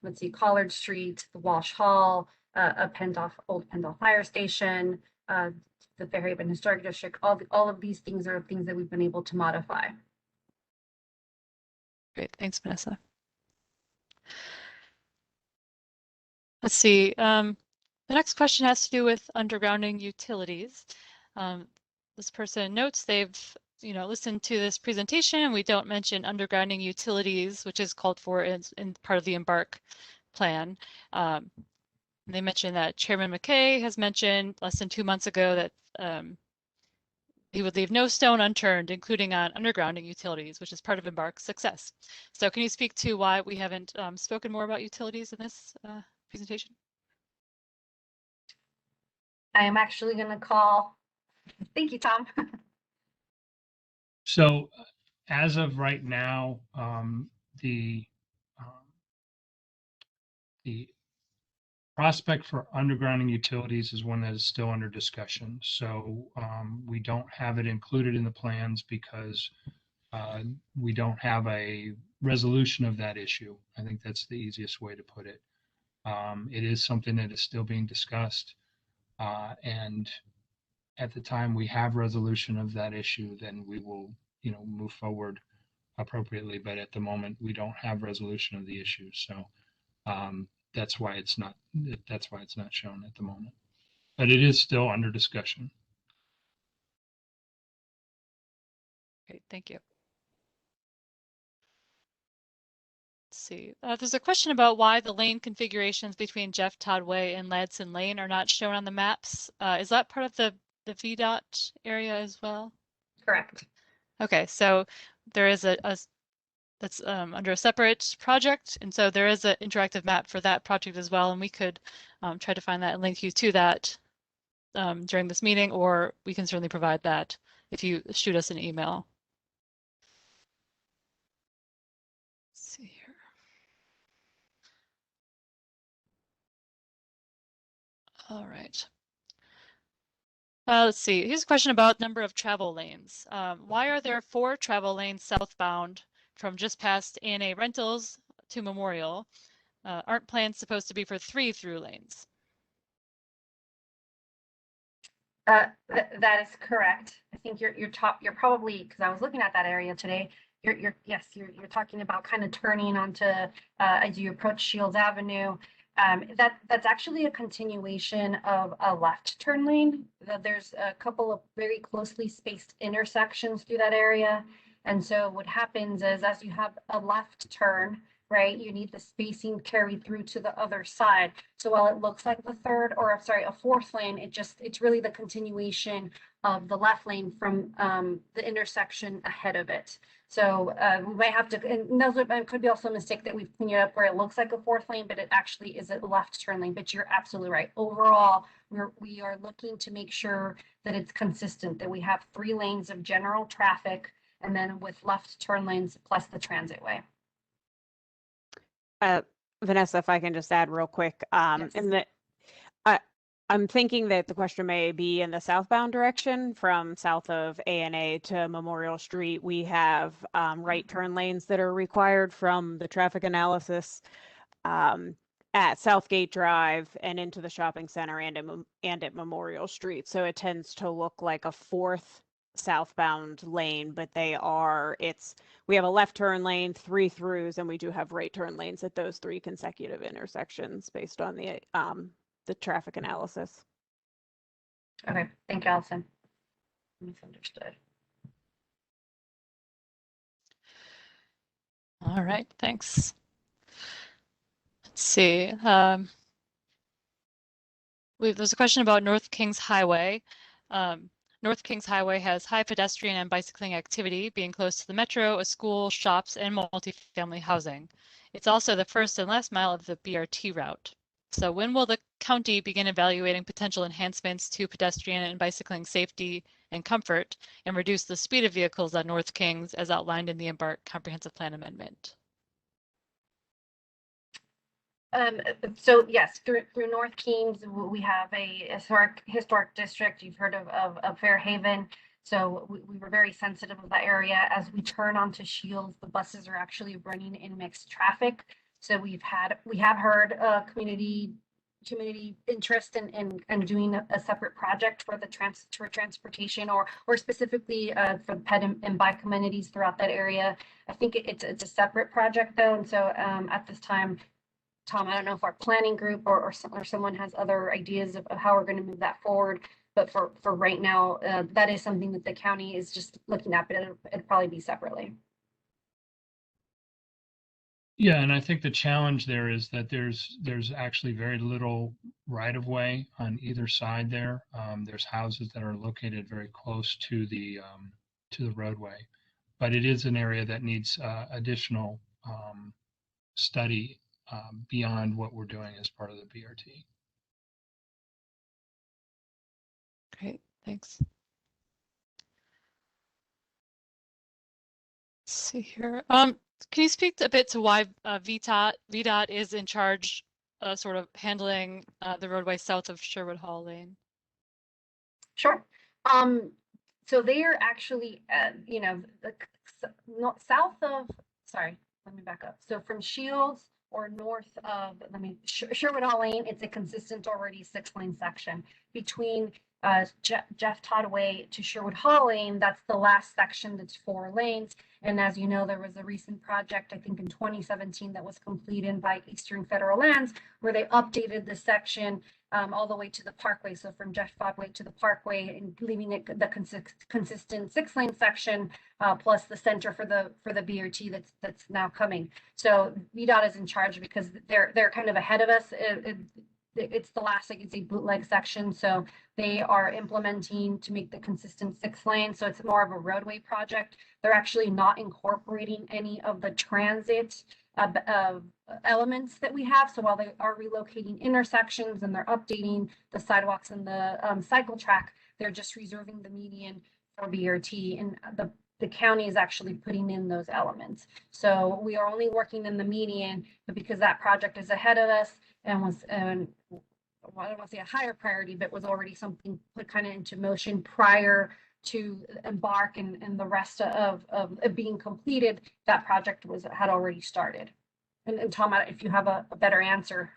let's see, Collard Street, the Walsh Hall, old Pendle Fire Station, the Fairhaven Historic District, all of these things are things that we've been able to modify. Great, thanks, Vanessa. Let's see. The next question has to do with undergrounding utilities. This person notes they've listened to this presentation and we don't mention undergrounding utilities, which is called for in part of the Embark plan. They mentioned that Chairman McKay has mentioned less than 2 months ago that he would leave no stone unturned, including on undergrounding utilities, which is part of Embark's success. So can you speak to why we haven't spoken more about utilities in this presentation? I am actually going to call. Thank you, Tom. So as of right now, the prospect for undergrounding utilities is one that is still under discussion. So we don't have it included in the plans because we don't have a resolution of that issue. I think that's the easiest way to put it. It is something that is still being discussed. And at the time we have resolution of that issue, then we will, move forward appropriately. But at the moment, we don't have resolution of the issue. So that's why it's not shown at the moment. But it is still under discussion. Great, thank you. Let's see. There's a question about why the lane configurations between Jeff Todd Way and Ladson Lane are not shown on the maps. Is that part of the the VDOT area as well? Correct. Okay, so there is a that's under a separate project, and so there is an interactive map for that project as well, and we could try to find that and link you to that during this meeting, or we can certainly provide that if you shoot us an email. Let's see here. All right. Let's see. Here's a question about number of travel lanes. Why are there 4 travel lanes southbound from just past A&A Rentals to Memorial? Aren't plans supposed to be for 3 through lanes? That is correct. I think you're probably, because I was looking at that area today. You're talking about kind of turning onto as you approach Shields Avenue. That's actually a continuation of a left turn lane. There's a couple of very closely spaced intersections through that area. And so what happens is as you have a left turn, right, you need the spacing carried through to the other side. So while it looks like a fourth lane, it's really the continuation of the left lane from the intersection ahead of it. So we might have to, and it could be also a mistake that we've cleaned it up where it looks like a fourth lane, but it actually is a left turn lane. But you're absolutely right. Overall, we are looking to make sure that it's consistent, that we have 3 lanes of general traffic, and then with left turn lanes plus the transit way. Vanessa, if I can just add real quick, Yes. I'm thinking that the question may be in the southbound direction from south of A&A to Memorial Street. We have right turn lanes that are required from the traffic analysis at Southgate Drive and into the shopping center and at Memorial Street. So it tends to look like a 4th southbound lane, but we have a left turn lane, 3 throughs, and we do have right turn lanes at those 3 consecutive intersections based on the traffic analysis. Okay, thank you, Allison. Misunderstood. All right, thanks. Let's see. There's a question about North Kings Highway. North Kings Highway has high pedestrian and bicycling activity, being close to the metro, a school, shops, and multifamily housing. It's also the first and last mile of the BRT route. So when will the county begin evaluating potential enhancements to pedestrian and bicycling safety and comfort and reduce the speed of vehicles on North Kings as outlined in the Embark Comprehensive Plan Amendment? So yes, through North Kings, we have a historic district. You've heard of Fairhaven. So we were very sensitive of that area. As we turn onto Shields, the buses are actually running in mixed traffic. So we have heard community interest in doing a separate project for the transportation or specifically for pet and bike amenities throughout that area. I think it's a separate project though, and so at this time, Tom, I don't know if our planning group or someone has other ideas of how we're going to move that forward. But for right now, that is something that the county is just looking at, but it'd probably be separately. Yeah, and I think the challenge there is that there's actually very little right of way on either side there. There's houses that are located very close to the roadway, but it is an area that needs additional study beyond what we're doing as part of the BRT. Great, thanks. Let's see here. Can you speak a bit to why VDOT is in charge, sort of handling the roadway south of Sherwood Hall Lane? Sure. So they are actually, south of. Sorry, let me back up. So from Shields or north of, Sherwood Hall Lane, it's a consistent already 6-lane section. Between Jeff Todd Way to Sherwood Hall Lane, that's the last section that's 4 lanes. And as you know, there was a recent project, I think in 2017, that was completed by Eastern Federal Lands, where they updated the section all the way to the Parkway. So from Jeff Todd Way to the Parkway, and leaving it the consistent 6-lane section, plus the center for the BRT that's now coming. So VDOT is in charge because they're kind of ahead of us. it's the last, I can say, bootleg section. So they are implementing to make the consistent 6 lane. So it's more of a roadway project. They're actually not incorporating any of the transit elements that we have. So while they are relocating intersections and they're updating the sidewalks and the cycle track, they're just reserving the median for BRT, and the county is actually putting in those elements. So we are only working in the median, but because that project is ahead of us and was, well, I don't want to say a higher priority, but was already something put kind of into motion prior to embark and the rest of it being completed, that project had already started. And Tom, if you have a better answer,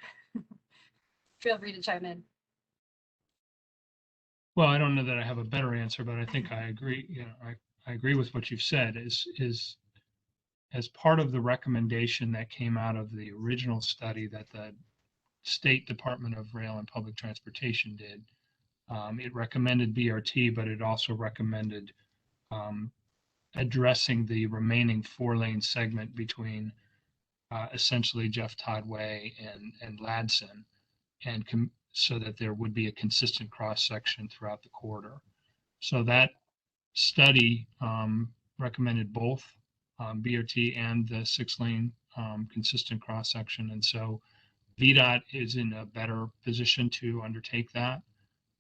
feel free to chime in. Well, I don't know that I have a better answer, but I think I agree. I agree with what you've said. Is as part of the recommendation that came out of the original study that the State Department of Rail and Public Transportation did, it recommended BRT, but it also recommended addressing the remaining 4-lane segment between essentially Jeff Todd Way and Ladson, and so that there would be a consistent cross section throughout the corridor. So that study recommended both BRT and the 6-lane consistent cross section, and so VDOT is in a better position to undertake that,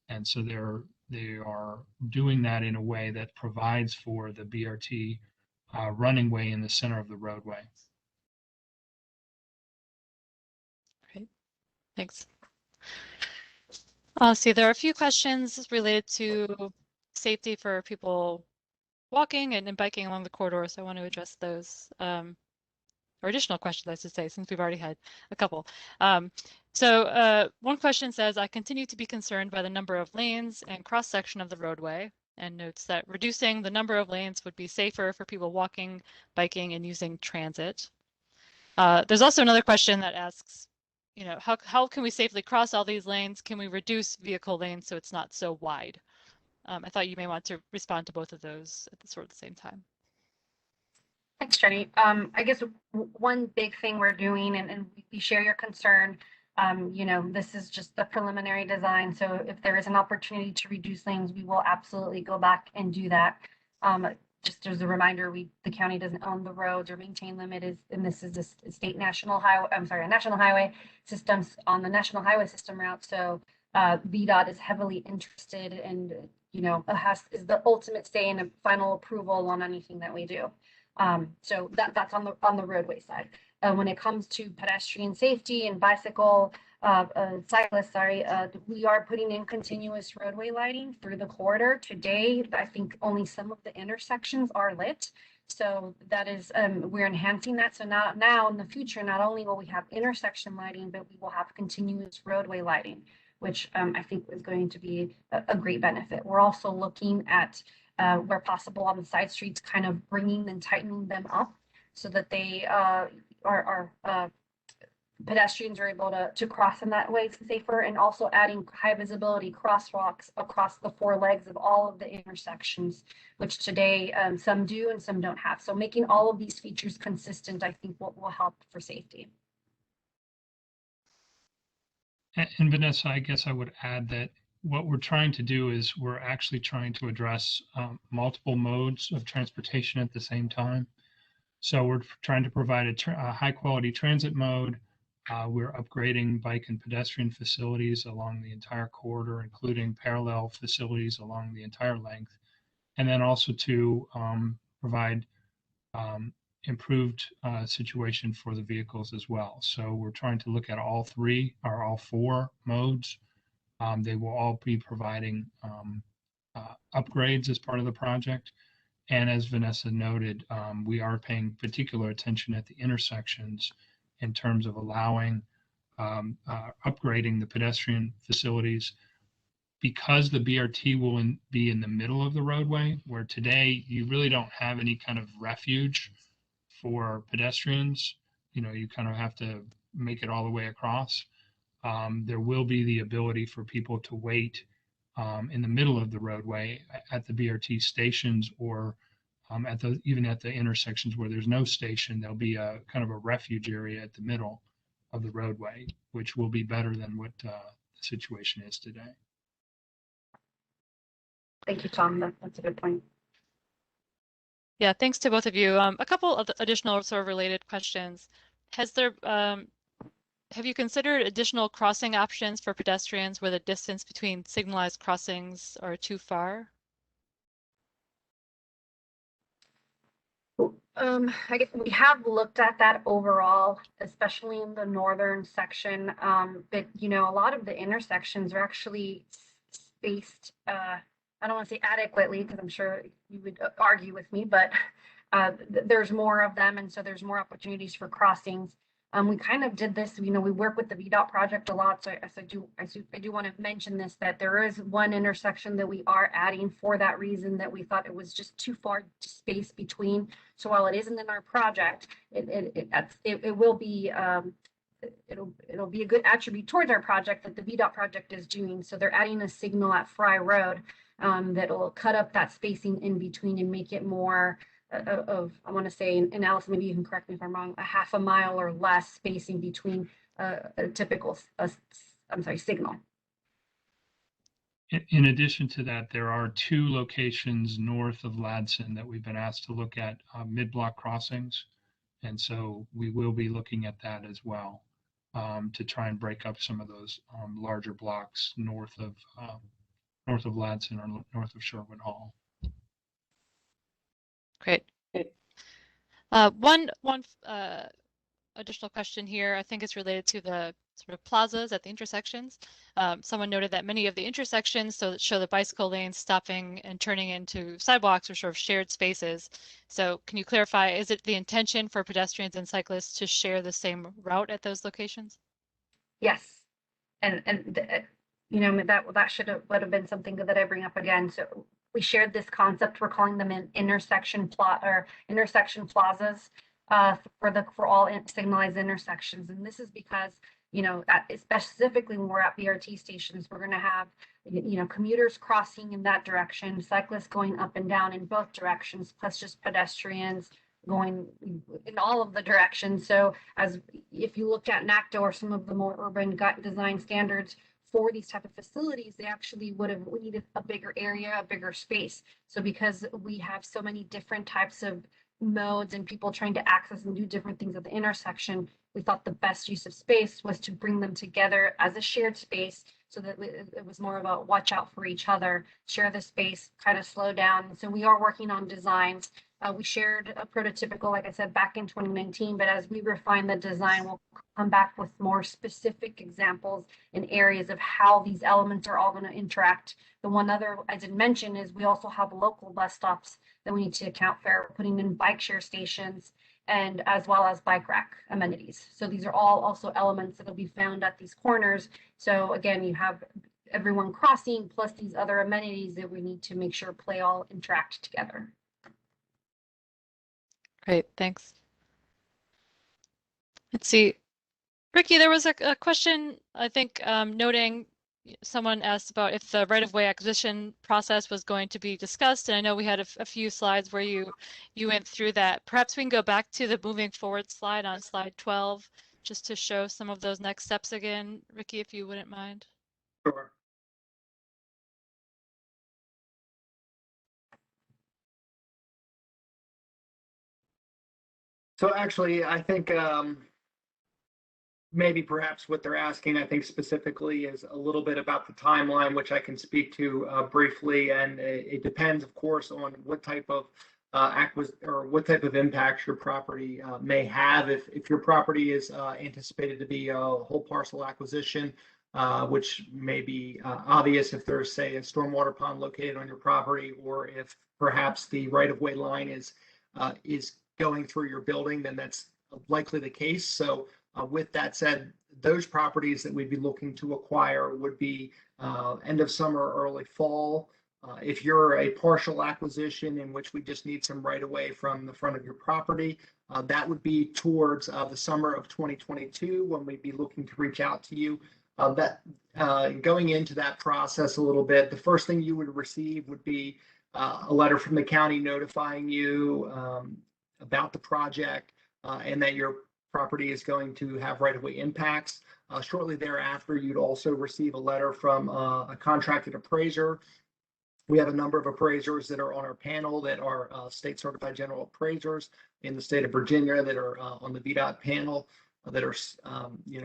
and so they are doing that in a way that provides for the BRT running way in the center of the roadway. Great, thanks. See, there are a few questions related to safety for people walking and biking along the corridor, so I want to address those, or additional questions, I should say, since we've already had a couple. So one question says, I continue to be concerned by the number of lanes and cross-section of the roadway, and notes that reducing the number of lanes would be safer for people walking, biking, and using transit. There's also another question that asks, how can we safely cross all these lanes? Can we reduce vehicle lanes so it's not so wide? I thought you may want to respond to both of those at the same time. Thanks, Jenny. I guess one big thing we're doing, and we share your concern, this is just the preliminary design. So if there is an opportunity to reduce lanes, we will absolutely go back and do that. Just as a reminder, the county doesn't own the roads or maintain them. This is a national highway systems on the national highway system route. So VDOT is heavily interested and, is the ultimate say and final approval on anything that we do. So that's on the roadway side. When it comes to pedestrian safety and bicycle cyclists, we are putting in continuous roadway lighting through the corridor. Today, I think only some of the intersections are lit. So that is, we're enhancing that. So now in the future, not only will we have intersection lighting, but we will have continuous roadway lighting, which I think is going to be a great benefit. We're also looking at where possible on the side streets, kind of bringing and tightening them up so that they pedestrians are able to cross in that way safer, and also adding high visibility crosswalks across the 4 legs of all of the intersections, which today some do and some don't have. So making all of these features consistent, I think will help for safety. And Vanessa, I guess I would add that what we're trying to do is we're actually trying to address multiple modes of transportation at the same time. So we're trying to provide a high quality transit mode. We're upgrading bike and pedestrian facilities along the entire corridor, including parallel facilities along the entire length, and then also to provide improved situation for the vehicles as well. So we're trying to look at all 4 modes. They will all be providing upgrades as part of the project. And as Vanessa noted, we are paying particular attention at the intersections in terms of allowing upgrading the pedestrian facilities, because the BRT will be in the middle of the roadway, where today you really don't have any kind of refuge for pedestrians. You kind of have to make it all the way across. There will be the ability for people to wait in the middle of the roadway at the BRT stations, or even at the intersections where there's no station. There'll be a kind of a refuge area at the middle the roadway, which will be better than what the situation is today. Thank you, Tom. That's a good point. Yeah, thanks to both of you. A couple of additional sort of related questions. Has there, have you considered additional crossing options for pedestrians where the distance between signalized crossings are too far? I guess we have looked at that overall, especially in the northern section. But you know, a lot of the intersections are actually spaced. I don't want to say adequately because I'm sure you would argue with me, but there's more of them, and so there's more opportunities for crossings. We kind of did this, you know, we work with the VDOT project a lot, so I do want to mention this, that there is one intersection that we are adding for that reason, that we thought it was just too far to space between. So while it isn't in our project, it will be it'll be a good attribute towards our project that the VDOT project is doing. So they're adding a signal at Fry Road that'll cut up that spacing in between and make it more I want to say, and Alice, maybe you can correct me if I'm wrong, a half a mile or less spacing between a typical, signal. In addition to that, there are 2 locations north of Ladson that we've been asked to look at mid-block crossings. And so we will be looking at that as well to try and break up some of those larger blocks north of Ladson or north of Sherwood Hall. Great. One additional question here, I think is related to the sort of plazas at the intersections. Someone noted that many of the intersections that show the bicycle lanes stopping and turning into sidewalks or sort of shared spaces. So can you clarify, is it the intention for pedestrians and cyclists to share the same route at those locations? Yes, and you know, that would have been something that I bring up again. So we shared this concept. We're calling them an intersection plazas for all signalized intersections. And this is because, you know, specifically when we're at BRT stations, we're going to have, you know, commuters crossing in that direction, cyclists going up and down in both directions, plus just pedestrians going in all of the directions. So if you look at NACDO or some of the more urban design standards, for these type of facilities, they actually would have needed a bigger area, a bigger space. So because we have so many different types of modes and people trying to access and do different things at the intersection, we thought the best use of space was to bring them together as a shared space, so that it was more about watch out for each other, share the space, kind of slow down. So we are working on designs. We shared a prototypical, like I said, back in 2019, but as we refine the design, we'll come back with more specific examples and areas of how these elements are all going to interact. The one other I didn't mention is we also have local bus stops that we need to account for, putting in bike share stations and as well as bike rack amenities. So these are all also elements that will be found at these corners. So again, you have everyone crossing plus these other amenities that we need to make sure all interact together. Great, thanks. Let's see. Ricky, there was a question, I think, noting someone asked about if the right-of-way acquisition process was going to be discussed, and I know we had a few slides where you went through that. Perhaps we can go back to the moving forward slide on slide 12, just to show some of those next steps again, Ricky, if you wouldn't mind. Sure. So actually, I think maybe perhaps what they're asking, I think specifically, is a little bit about the timeline, which I can speak to briefly. And it depends, of course, on what type of what type of impact your property may have. If your property is anticipated to be a whole parcel acquisition, which may be obvious if there's, say, a stormwater pond located on your property, or if perhaps the right-of-way line is going through your building, then that's likely the case. So with that said, those properties that we'd be looking to acquire would be end of summer, early fall. If you're a partial acquisition in which we just need some right of way from the front of your property, that would be towards the summer of 2022 when we'd be looking to reach out to you. Going into that process a little bit, the first thing you would receive would be a letter from the county notifying you about the project and that your property is going to have right-of-way impacts. Shortly thereafter, you'd also receive a letter from a contracted appraiser. We have a number of appraisers that are on our panel that are state certified general appraisers in the state of Virginia that are on the VDOT panel that are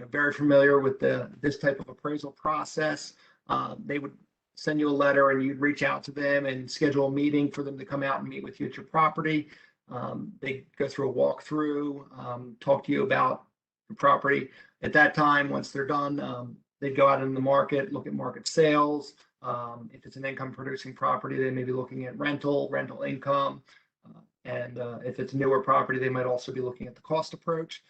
very familiar with this type of appraisal process. They would send you a letter and you'd reach out to them and schedule a meeting for them to come out and meet with you at your property. They go through a walkthrough, talk to you about the property. At that time, once they're done, they'd go out in the market, look at market sales. If it's an income producing property, they may be looking at rental income. And if it's a newer property, they might also be looking at the cost approach.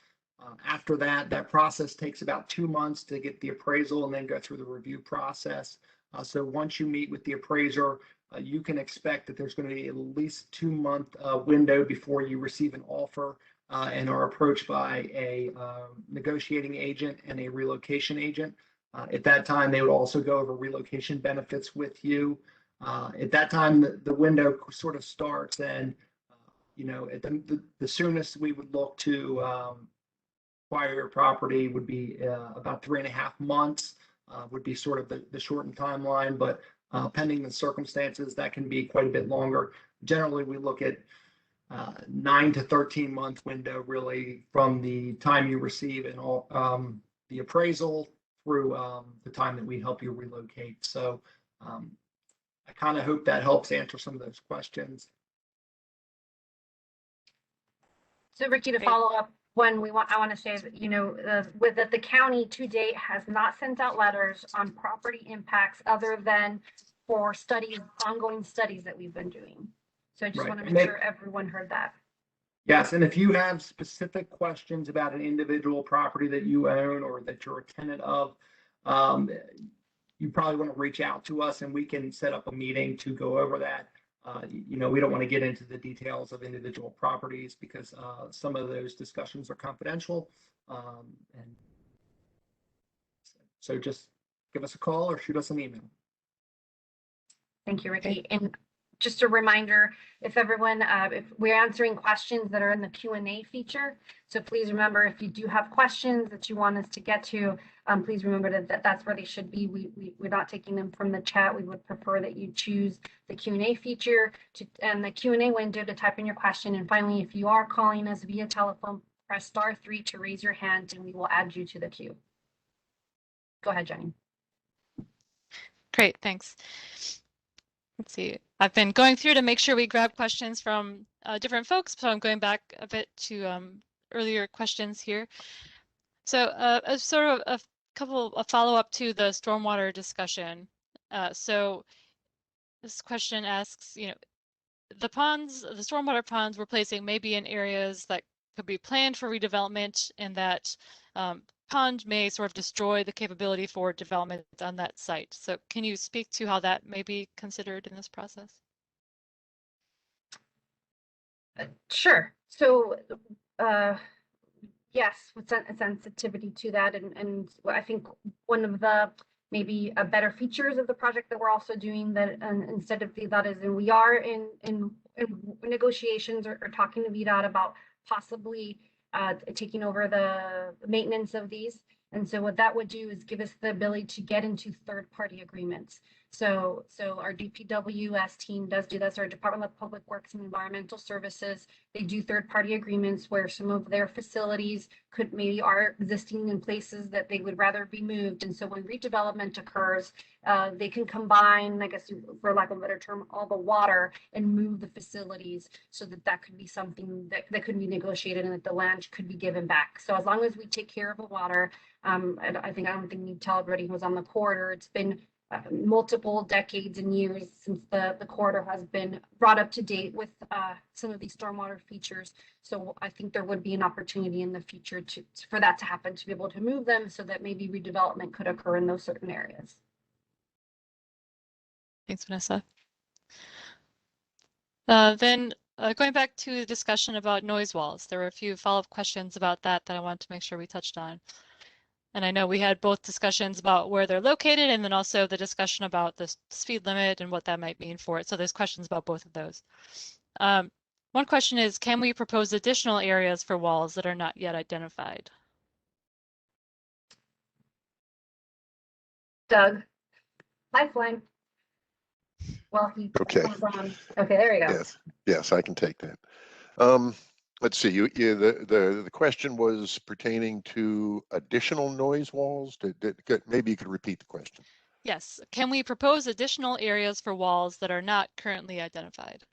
After that process takes about 2 months to get the appraisal and then go through the review process. So once you meet with the appraiser, you can expect that there's going to be at least 2-month window before you receive an offer and are approached by a negotiating agent and a relocation agent. At that time, they would also go over relocation benefits with you. At that time, the window sort of starts, and at the soonest we would look to acquire your property would be about 3.5 months. Would be sort of the shortened timeline, but pending the circumstances, that can be quite a bit longer. Generally, we look at 9 to 13 month window, really, from the time you receive the appraisal through the time that we help you relocate. So I kind of hope that helps answer some of those questions. So Ricky, to follow up, I want to say that the county to date has not sent out letters on property impacts other than for ongoing studies that we've been doing. So I just want to make sure everyone heard that. Yes, and if you have specific questions about an individual property that you own or that you're a tenant of, you probably want to reach out to us and we can set up a meeting to go over that. We don't want to get into the details of individual properties because some of those discussions are confidential. And so just give us a call or shoot us an email. Thank you, Ricky. And just a reminder, if we're answering questions that are in the Q&A feature, so please remember, if you do have questions that you want us to get to, please remember that that's where they should be. We're not taking them from the chat. We would prefer that you choose the Q&A feature and the Q&A window to type in your question. And finally, if you are calling us via telephone, press *3 to raise your hand and we will add you to the queue. Go ahead, Jenny. Great, thanks. Let's see. I've been going through to make sure we grab questions from different folks, so I'm going back a bit to earlier questions here. So as sort of a follow-up to the stormwater discussion. So this question asks, the stormwater ponds we're placing may be in areas that could be planned for redevelopment, and that pond may sort of destroy the capability for development on that site. So can you speak to how that may be considered in this process? Sure. So yes, with a sensitivity to that, and I think one of the maybe better features of the project that we're also doing that instead of VDOT is, and we are in negotiations or talking to VDOT about possibly taking over the maintenance of these. And so what that would do is give us the ability to get into third-party agreements. So our DPWS team does do this. Our Department of Public Works and Environmental Services, they do third-party agreements where some of their facilities are existing in places that they would rather be moved. And so when redevelopment occurs, they can combine, I guess, for lack of a better term, all the water and move the facilities so that could be something that could be negotiated and that the land could be given back. So as long as we take care of the water, I don't think we need to tell everybody who was on the corridor. It's been multiple decades and years since the corridor has been brought up to date with some of these stormwater features. So I think there would be an opportunity in the future for that to happen, to be able to move them so that maybe redevelopment could occur in those certain areas. Thanks, Vanessa. Then going back to the discussion about noise walls, there were a few follow-up questions about that I wanted to make sure we touched on. And I know we had both discussions about where they're located and then also the discussion about the speed limit and what that might mean for it. So there's questions about both of those. One question is, can we propose additional areas for walls that are not yet identified? Doug, lifeline. Well, he Okay. comes on. Okay, there we go. Yes, I can take that. Let's see, the question was pertaining to additional noise walls. Maybe you could repeat the question. Yes. Can we propose additional areas for walls that are not currently identified?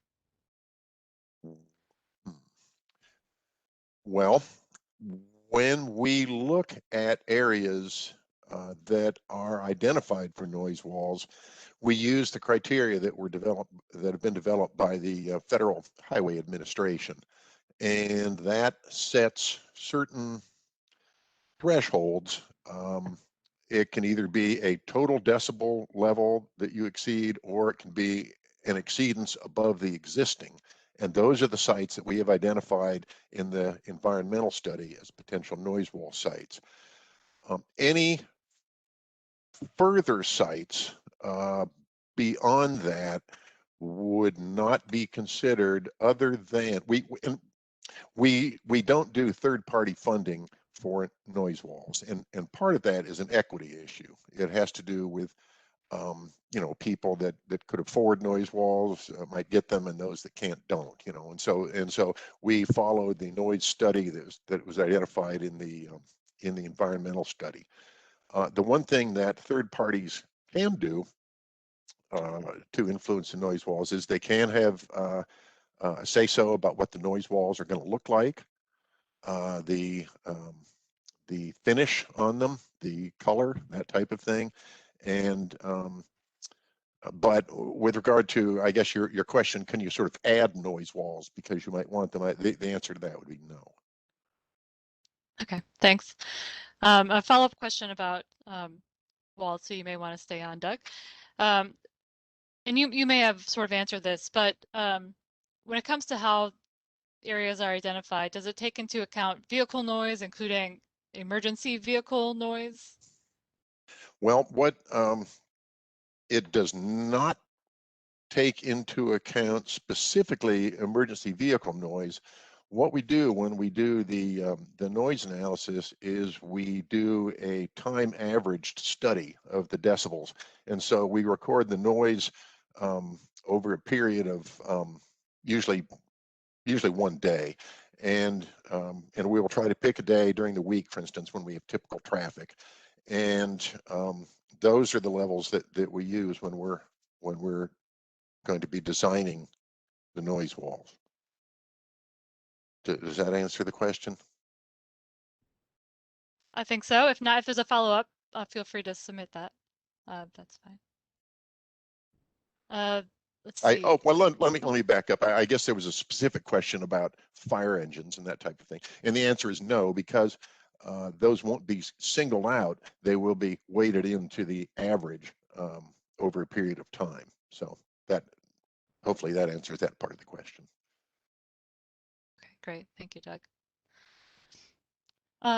Well, when we look at areas that are identified for noise walls, we use the criteria that have been developed by the Federal Highway Administration, and that sets certain thresholds. It can either be a total decibel level that you exceed, or it can be an exceedance above the existing. And those are the sites that we have identified in the environmental study as potential noise wall sites. Any further sites beyond that would not be considered, other than we don't do third-party funding for noise walls, and part of that is an equity issue. It has to do with people that could afford noise walls might get them, and those that can't don't. And so we followed the noise study that was identified in the environmental study. The one thing that third parties can do to influence the noise walls is they can have say so about what the noise walls are going to look like, the finish on them, the color, that type of thing. And but with regard to, I guess, your question, can you sort of add noise walls because you might want them? The answer to that would be no. Okay, thanks. A follow-up question about walls, so you may want to stay on, Doug. And you may have sort of answered this, but when it comes to how areas are identified, does it take into account vehicle noise, including emergency vehicle noise? Well, what it does not take into account specifically emergency vehicle noise. What we do when we do the noise analysis is we do a time averaged study of the decibels, and so we record the noise over a period of usually one day, and we will try to pick a day during the week, for instance, when we have typical traffic, and those are the levels that we use when we're going to be designing the noise walls. Does that answer the question? I think so. If not, if there's a follow-up, feel free to submit that. That's fine. Let's see. Well, let me back up. I guess there was a specific question about fire engines and that type of thing, and the answer is no, because those won't be singled out. They will be weighted into the average over a period of time. So that hopefully that answers that part of the question. Okay, great. Thank you, Doug.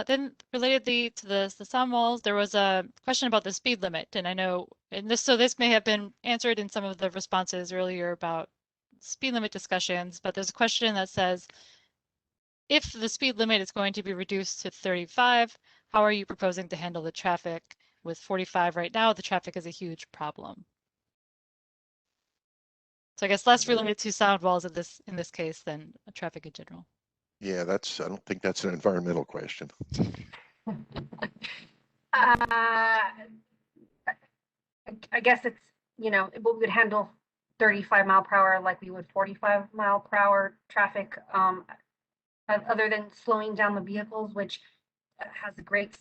Then relatedly to the sound walls, there was a question about the speed limit, and I know, this may have been answered in some of the responses earlier about speed limit discussions, but there's a question that says, if the speed limit is going to be reduced to 35, how are you proposing to handle the traffic? With 45 right now, the traffic is a huge problem. So I guess less related to sound walls in this case than traffic in general. Yeah, I don't think that's an environmental question. I guess it's, we would handle 35 mile per hour like we would 45 mile per hour traffic, other than slowing down the vehicles, which has a great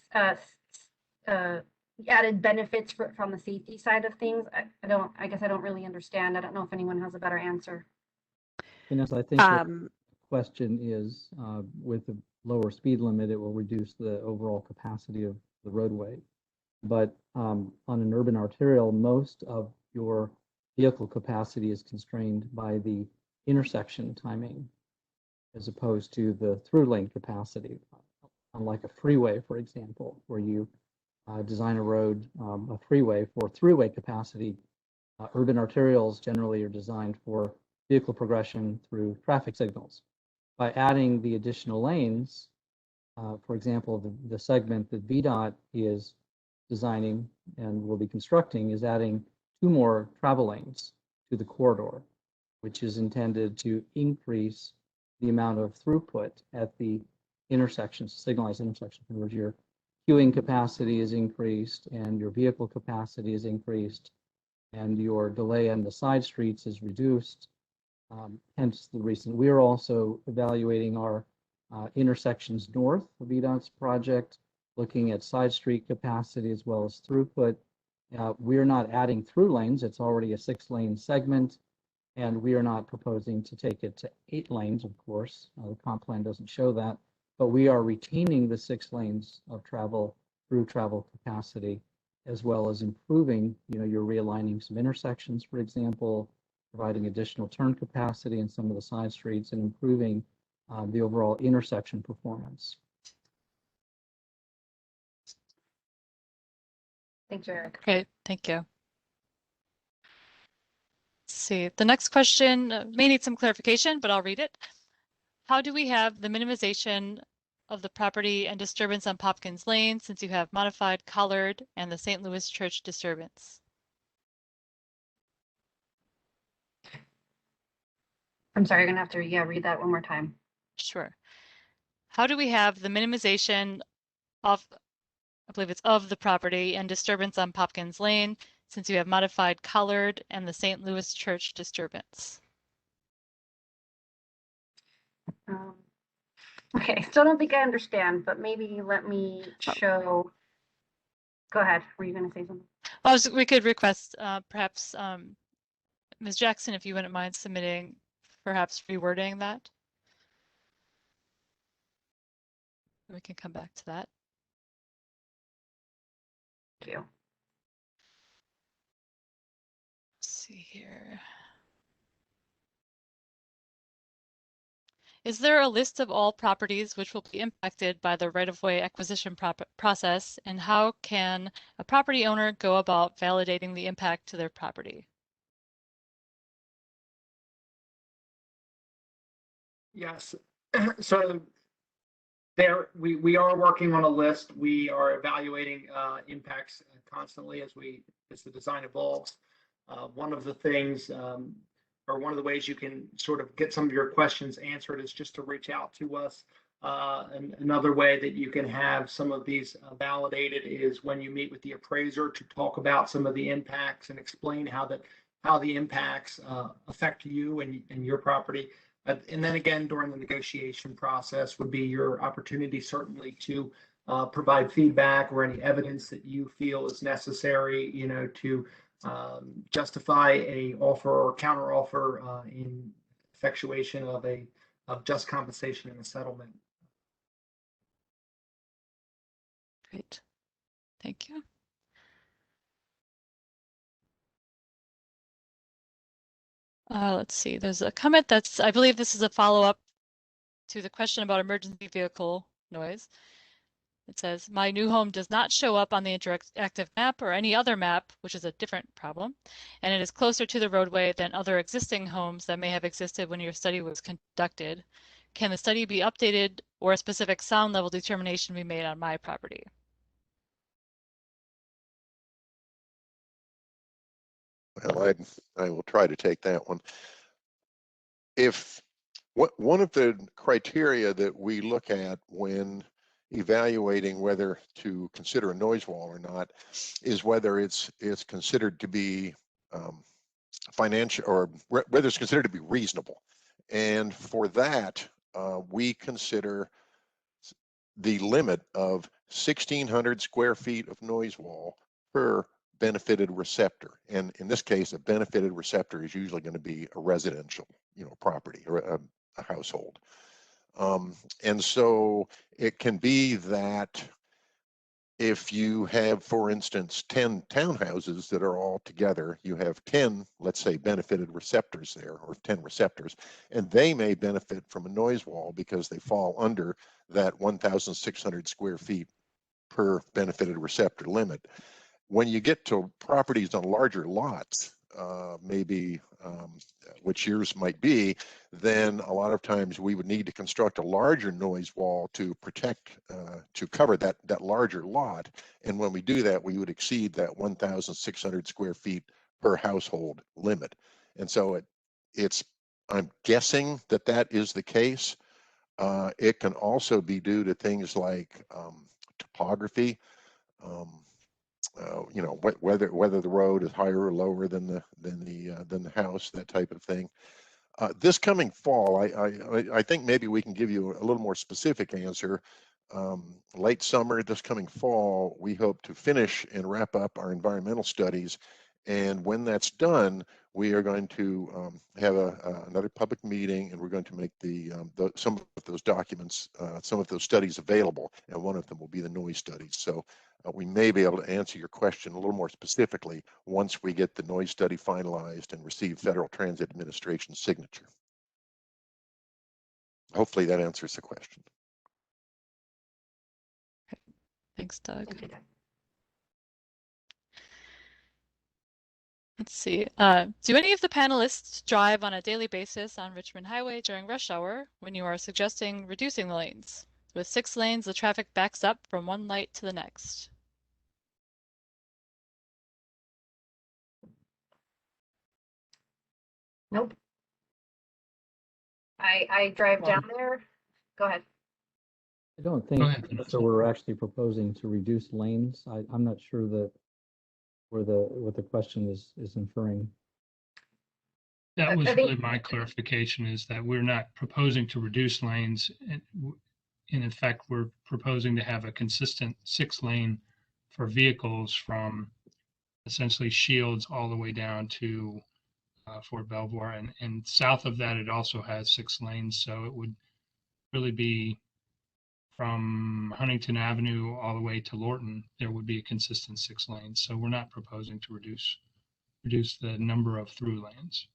added benefits from the safety side of things. I guess I don't really understand. I don't know if anyone has a better answer. Vanessa, I think the question is, with the lower speed limit, it will reduce the overall capacity of the roadway. But on an urban arterial, most of your vehicle capacity is constrained by the intersection timing, as opposed to the through lane capacity. Unlike a freeway, for example, where you design a road, a freeway for throughway capacity, urban arterials generally are designed for vehicle progression through traffic signals. By adding the additional lanes, for example, the segment that VDOT is designing and will be constructing is adding 2 more travel lanes to the corridor, which is intended to increase the amount of throughput at the intersections, signalized intersections, in which your queuing capacity is increased and your vehicle capacity is increased and your delay on the side streets is reduced. Hence the reason we are also evaluating our intersections north of VDOT's project, looking at side street capacity as well as throughput. We're not adding through lanes. It's already a 6-lane segment, and we are not proposing to take it to 8 lanes, of course. The comp plan doesn't show that, but we are retaining the 6 lanes of travel through travel capacity, as well as improving, you're realigning some intersections, for example, providing additional turn capacity in some of the side streets and improving the overall intersection performance. Thank you, Eric. Great, thank you. Let's see, the next question may need some clarification, but I'll read it. How do we have the minimization of the property and disturbance on Popkins Lane since you have modified Collard and the St. Louis Church disturbance? I'm sorry, you're gonna have to read that one more time. Sure. How do we have the minimization of, I believe it's of the property and disturbance on Popkins Lane since you have modified Collard and the St. Louis Church disturbance? Okay, still don't think I understand, but maybe let me show. Go ahead. Were you going to say something? Well, we could request perhaps Ms. Jackson, if you wouldn't mind submitting, perhaps rewording that. We can come back to that. Thank you. Let's see here. Is there a list of all properties which will be impacted by the right-of-way acquisition process, and how can a property owner go about validating the impact to their property? Yes. So we are working on a list. We are evaluating impacts constantly as the design evolves. One of the things, or one of the ways you can sort of get some of your questions answered is just to reach out to us. And another way that you can have some of these validated is when you meet with the appraiser to talk about some of the impacts and explain how the impacts affect you and your property. And then again, during the negotiation process would be your opportunity certainly to provide feedback or any evidence that you feel is necessary, to justify a offer or counter offer in effectuation of just compensation in a settlement. Great, thank you. Let's see, there's a comment that's, I believe this is a follow-up to the question about emergency vehicle noise. It says, my new home does not show up on the interactive map or any other map, which is a different problem, and it is closer to the roadway than other existing homes that may have existed when your study was conducted. Can the study be updated or a specific sound level determination be made on my property? Well, I will try to take that one. One of the criteria that we look at when evaluating whether to consider a noise wall or not is whether it's considered to be financial, or whether it's considered to be reasonable. And for that, we consider the limit of 1,600 square feet of noise wall per benefited receptor. And in this case, a benefited receptor is usually going to be a residential, property or a household. And so it can be that if you have, for instance, 10 townhouses that are all together, you have 10, let's say, benefited receptors there, or 10 receptors, and they may benefit from a noise wall because they fall under that 1,600 square feet per benefited receptor limit. When you get to properties on larger lots, maybe which yours might be, then a lot of times we would need to construct a larger noise wall to protect, to cover that larger lot. And when we do that, we would exceed that 1,600 square feet per household limit. And so I'm guessing that is the case. It can also be due to things like topography, whether the road is higher or lower than the house, that type of thing. This coming fall, I think maybe we can give you a little more specific answer. Late summer, this coming fall, we hope to finish and wrap up our environmental studies. And when that's done, we are going to have another public meeting, and we're going to make some of those documents, some of those studies available. And one of them will be the noise studies. So we may be able to answer your question a little more specifically once we get the noise study finalized and receive Federal Transit Administration signature. Hopefully that answers the question. Thanks, Doug. Thank you, Doug. Let's see. Do any of the panelists drive on a daily basis on Richmond Highway during rush hour when you are suggesting reducing the lanes? With 6 lanes, the traffic backs up from one light to the next. Nope. I drive down there. Go ahead. I don't Go think ahead. so. We're actually proposing to reduce lanes. I'm not sure that what the question is inferring. That was I think- really my clarification, is that we're not proposing to reduce lanes. And in effect, we're proposing to have a consistent 6-lane for vehicles from essentially Shields all the way down to Fort Belvoir. And south of that, it also has 6 lanes. So it would really be from Huntington Avenue all the way to Lorton, there would be a consistent 6 lanes. So we're not proposing to reduce the number of through lanes.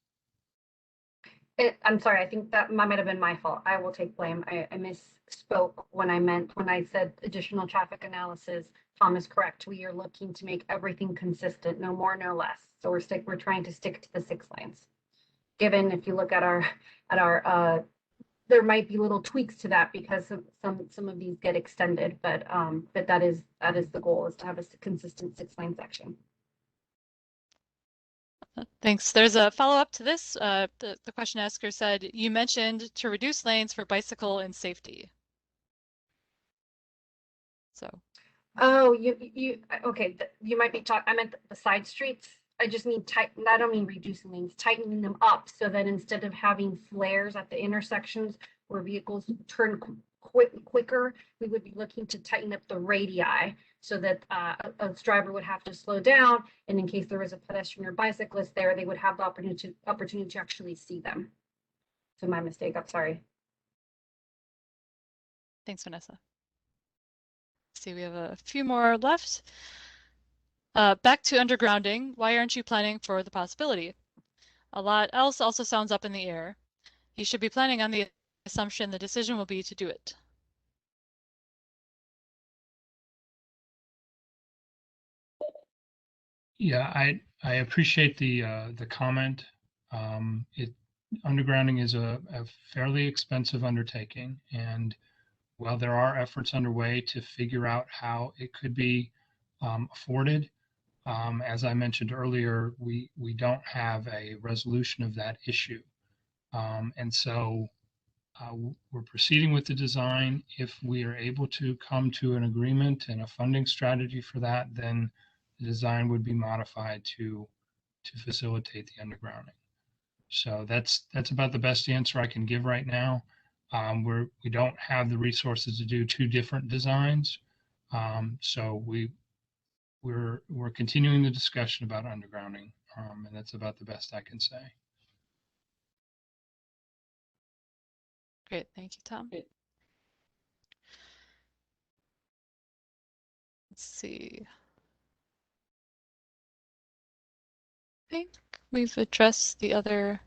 I'm sorry, I think that might have been my fault. I will take blame. I misspoke when I said additional traffic analysis. Tom is correct. We are looking to make everything consistent, no more, no less. So we're trying to stick to the 6 lanes. Given if you look at our there might be little tweaks to that because some of these get extended, but that is the goal, is to have a consistent 6-lane section. Thanks. There's a follow-up to this. The question asker said, you mentioned to reduce lanes for bicycle and safety. So. Oh, you okay. You might be talking, I meant the side streets. I just mean I don't mean reducing lanes, tightening them up so that instead of having flares at the intersections where vehicles turn quicker, we would be looking to tighten up the radii so that a driver would have to slow down, and in case there was a pedestrian or bicyclist there, they would have the opportunity to actually see them. So my mistake, I'm sorry. Thanks, Vanessa. Let's see, we have a few more left. Back to undergrounding. Why aren't you planning for the possibility? A lot else also sounds up in the air. You should be planning on the assumption the decision will be to do it. Yeah, I appreciate the comment. Undergrounding is a fairly expensive undertaking, and while there are efforts underway to figure out how it could be afforded, as I mentioned earlier, we don't have a resolution of that issue, and so we're proceeding with the design. If we are able to come to an agreement and a funding strategy for that, then the design would be modified to facilitate the undergrounding. So that's about the best answer I can give right now. We don't have the resources to do 2 different designs, so we're continuing the discussion about undergrounding, and that's about the best I can say. Great, thank you, Tom. Let's see. I think we've addressed the other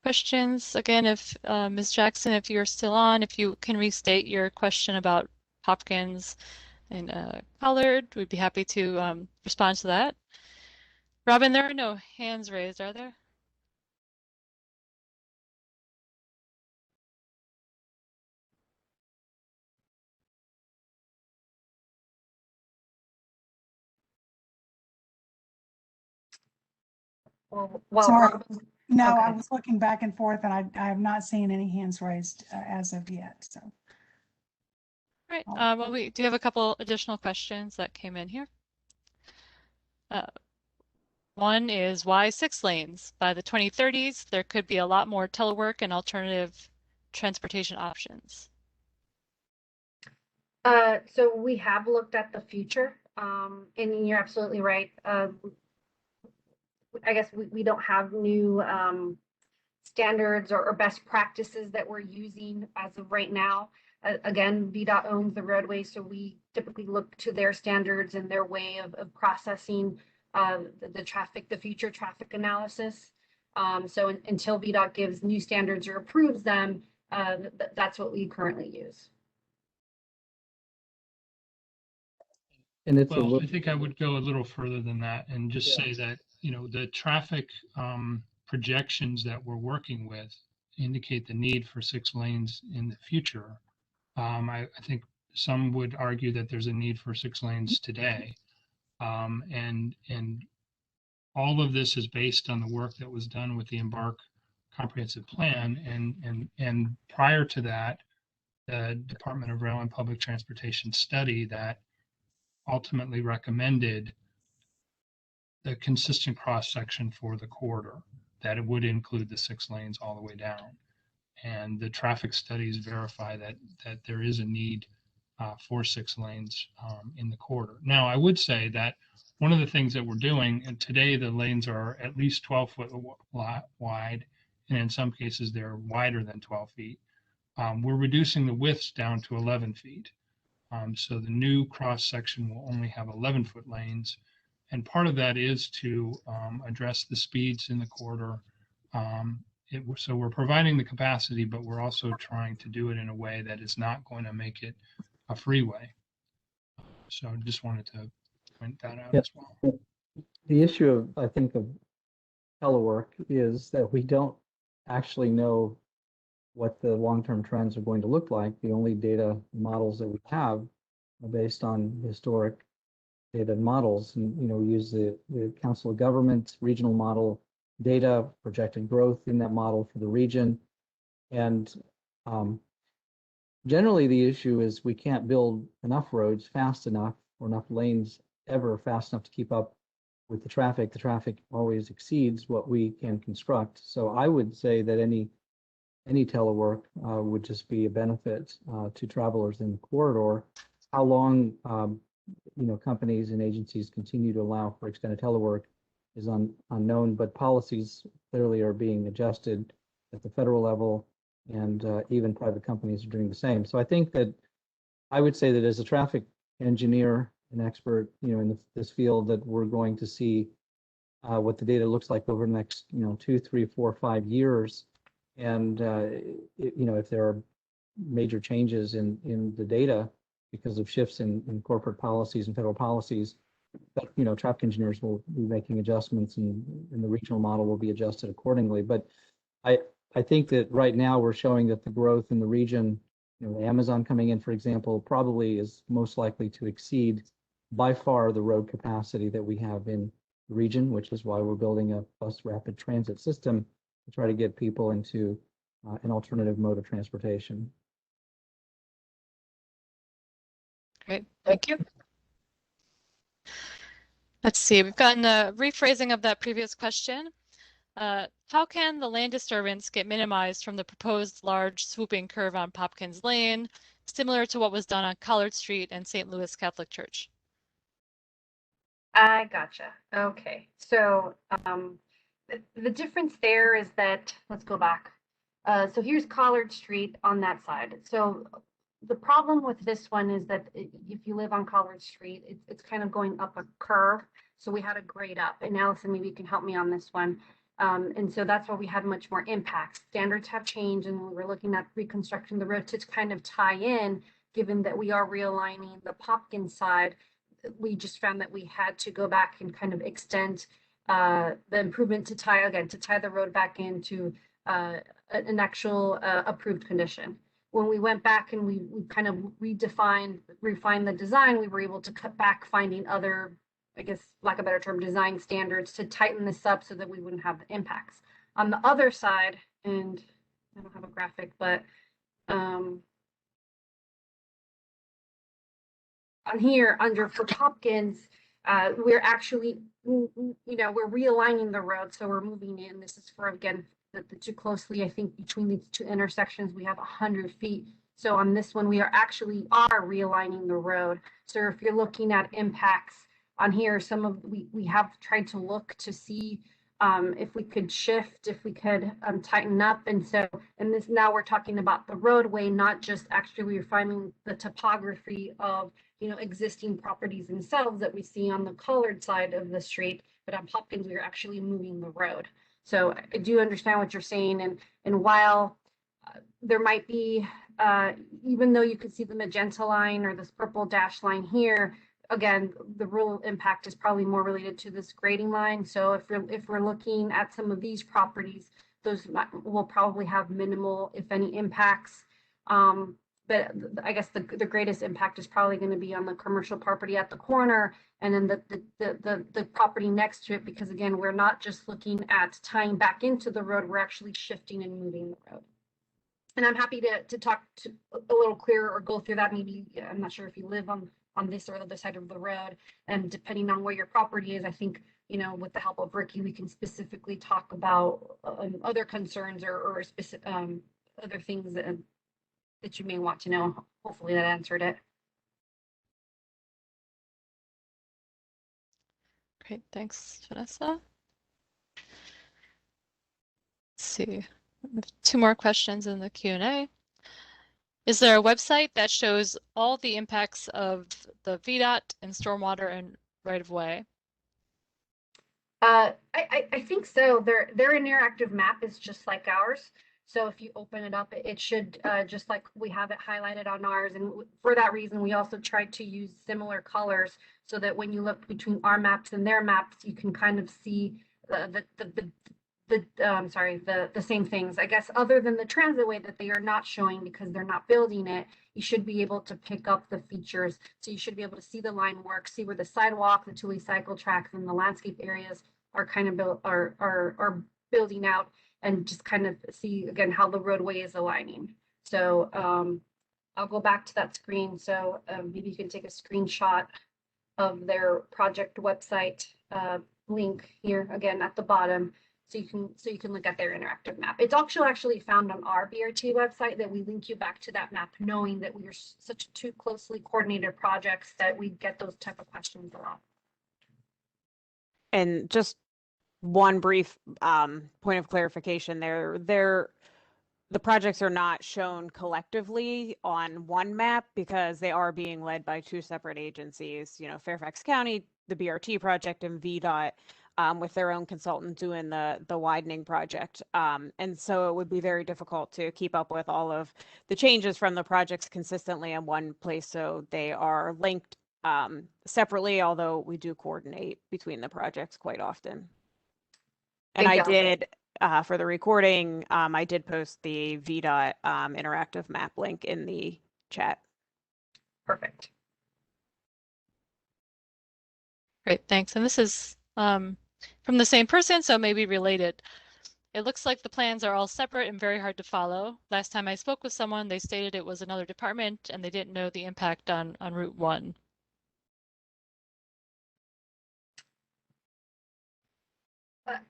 questions. Again, if Ms. Jackson, if you're still on, if you can restate your question about Hopkins and Collard, we'd be happy to respond to that. Robin, there are no hands raised, are there? Well, Sorry. Robin, No, I okay. was looking back and forth and I have not seen any hands raised as of yet, so. Right. Oh. Well, we do have a couple additional questions that came in here. One is why 6 lanes? By the 2030s, there could be a lot more telework and alternative transportation options. So we have looked at the future, and you're absolutely right. I guess we don't have new standards or best practices that we're using as of right now. Again, VDOT owns the roadway, so we typically look to their standards and their way of processing the traffic, the future traffic analysis. So until VDOT gives new standards or approves them, that's what we currently use. And it's a Well, I little, think I would go a little further than that and just say that, you know, the traffic projections that we're working with indicate the need for 6 lanes in the future. I think some would argue that there's a need for 6 lanes today. And all of this is based on the work that was done with the Embark Comprehensive Plan. And prior to that, the Department of Rail and Public Transportation study that ultimately recommended the consistent cross section for the corridor, that it would include the 6 lanes all the way down. And the traffic studies verify that there is a need for 6 lanes in the corridor. Now, I would say that one of the things that we're doing, and today the lanes are at least 12 foot wide, and in some cases they're wider than 12 feet. We're reducing the widths down to 11 feet. So the new cross section will only have 11-foot lanes. And part of that is to address the speeds in the corridor. So we're providing the capacity, but we're also trying to do it in a way that is not going to make it a freeway. So I just wanted to point that out as well. the issue of, I think, of telework is that we don't actually know what the long-term trends are going to look like. The only data models that we have are based on historic data models, and we use the Council of Governments regional model data, projected growth in that model for the region. And generally the issue is we can't build enough roads fast enough or enough lanes ever fast enough to keep up with the traffic. The traffic always exceeds what we can construct. So I would say that any telework would just be a benefit to travelers in the corridor. How long companies and agencies continue to allow for extended telework is unknown, but policies clearly are being adjusted at the federal level, and even private companies are doing the same. So I think that I would say that as a traffic engineer, an expert, in this field, that we're going to see what the data looks like over the next, 2, 3, 4, 5 years. And, if there are major changes in the data because of shifts in corporate policies and federal policies, that, traffic engineers will be making adjustments, and the regional model will be adjusted accordingly. But I think that right now we're showing that the growth in the region, Amazon coming in, for example, probably is most likely to exceed by far the road capacity that we have in the region, which is why we're building a bus rapid transit system to try to get people into an alternative mode of transportation. Great, thank you. Let's see, we've gotten a rephrasing of that previous question. How can the land disturbance get minimized from the proposed large swooping curve on Popkins Lane, similar to what was done on Collard Street and St. Louis Catholic Church? I gotcha. Okay, so the difference there is that, let's go back. So here's Collard Street on that side. So the problem with this one is that if you live on Collard Street, it's kind of going up a curve. So we had to grade up, and Allison, maybe you can help me on this one. And so that's why we had much more impact. Standards have changed, and we were looking at reconstructing the road to kind of tie in, given that we are realigning the Popkins side. We just found that we had to go back and kind of extend the improvement to tie the road back into an actual approved condition. When we went back and we kind of refined the design, we were able to cut back, finding other, I guess, lack of a better term, design standards to tighten this up so that we wouldn't have the impacts. On the other side, and I don't have a graphic, but on here under Fort Hopkins, we're actually, we're realigning the road, so we're moving in. This is for, again, the too closely, I think between these two intersections, we have 100 feet. So on this one, we are realigning the road. So if you're looking at impacts on here, we have tried to look to see if we could shift, if we could tighten up. And now we're talking about the roadway, not just actually refining the topography of, existing properties themselves that we see on the colored side of the street, but on Hopkins, we are actually moving the road. So I do understand what you're saying. And while there might be, even though you could see the magenta line or this purple dash line here, again, the real impact is probably more related to this grading line. So if we're looking at some of these properties, those will probably have minimal, if any, impacts. But I guess the greatest impact is probably going to be on the commercial property at the corner, and then the property next to it, because again, we're not just looking at tying back into the road, we're actually shifting and moving the road. And I'm happy to talk to a little clearer or go through that. Maybe, I'm not sure if you live on this or the other side of the road, and depending on where your property is, I think, with the help of Ricky, we can specifically talk about other concerns or specific other things that you may want to know. Hopefully that answered it. Great, thanks, Vanessa. Let's see, we have 2 more questions in the Q&A. Is there a website that shows all the impacts of the VDOT and stormwater and right-of-way? I think so. Their interactive map is just like ours. So if you open it up, it should, just like we have it highlighted on ours. And for that reason, we also tried to use similar colors so that when you look between our maps and their maps, you can kind of see the same things. I guess other than the transitway that they are not showing because they're not building it, you should be able to pick up the features. So you should be able to see the line work, see where the sidewalk, the two-way cycle tracks, and the landscape areas are kind of are building out, and just kind of see again how the roadway is aligning. So I'll go back to that screen. So maybe you can take a screenshot of their project website link here again at the bottom, so you can look at their interactive map. It's actually found on our BRT website, that we link you back to that map, knowing that we are such 2 closely coordinated projects that we get those type of questions a lot. And just one brief point of clarification there. The projects are not shown collectively on one map because they are being led by 2 separate agencies, Fairfax County, the BRT project, and VDOT, with their own consultant doing the widening project. And so it would be very difficult to keep up with all of the changes from the projects consistently in one place. So they are linked separately, although we do coordinate between the projects quite often. And I did, for the recording, I did post the VDOT interactive map link in the chat. Perfect. Great, thanks. And this is from the same person, so maybe related. It looks like the plans are all separate and very hard to follow. Last time I spoke with someone, they stated it was another department and they didn't know the impact on Route 1.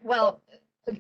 Well,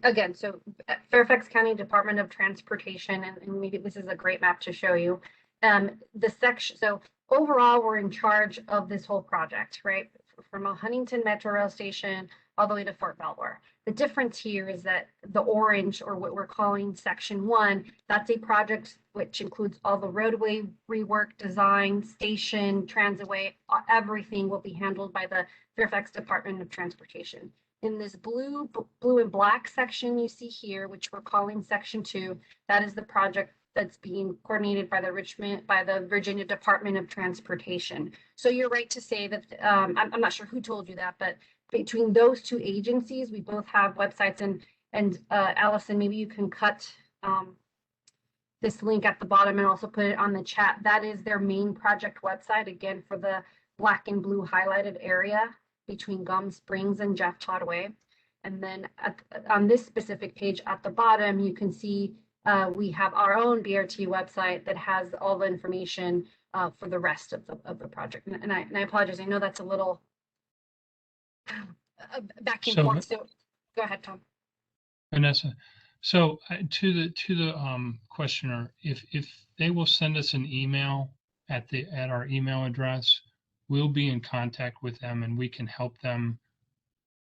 again, so Fairfax County Department of Transportation, and maybe this is a great map to show you. The section, so overall, we're in charge of this whole project, right? From a Huntington Metro Rail Station all the way to Fort Belvoir. The difference here is that the orange, or what we're calling Section 1, that's a project which includes all the roadway rework, design, station, transitway, everything will be handled by the Fairfax Department of Transportation. In this blue and black section you see here, which we're calling Section 2, that is the project that's being coordinated by the Virginia Department of Transportation. So you're right to say that, I'm not sure who told you that, but between those two agencies, we both have websites, and Allison, maybe you can cut this link at the bottom and also put it on the chat. That is their main project website, again, for the black and blue highlighted area between Gum Springs and Jeff Todd Way. And then on this specific page at the bottom, you can see we have our own BRT website that has all the information for the rest of the project. And I apologize, I know that's a little back and forth. So go ahead, Tom. Vanessa, so to the questioner, if they will send us an email at our email address, we'll be in contact with them and we can help them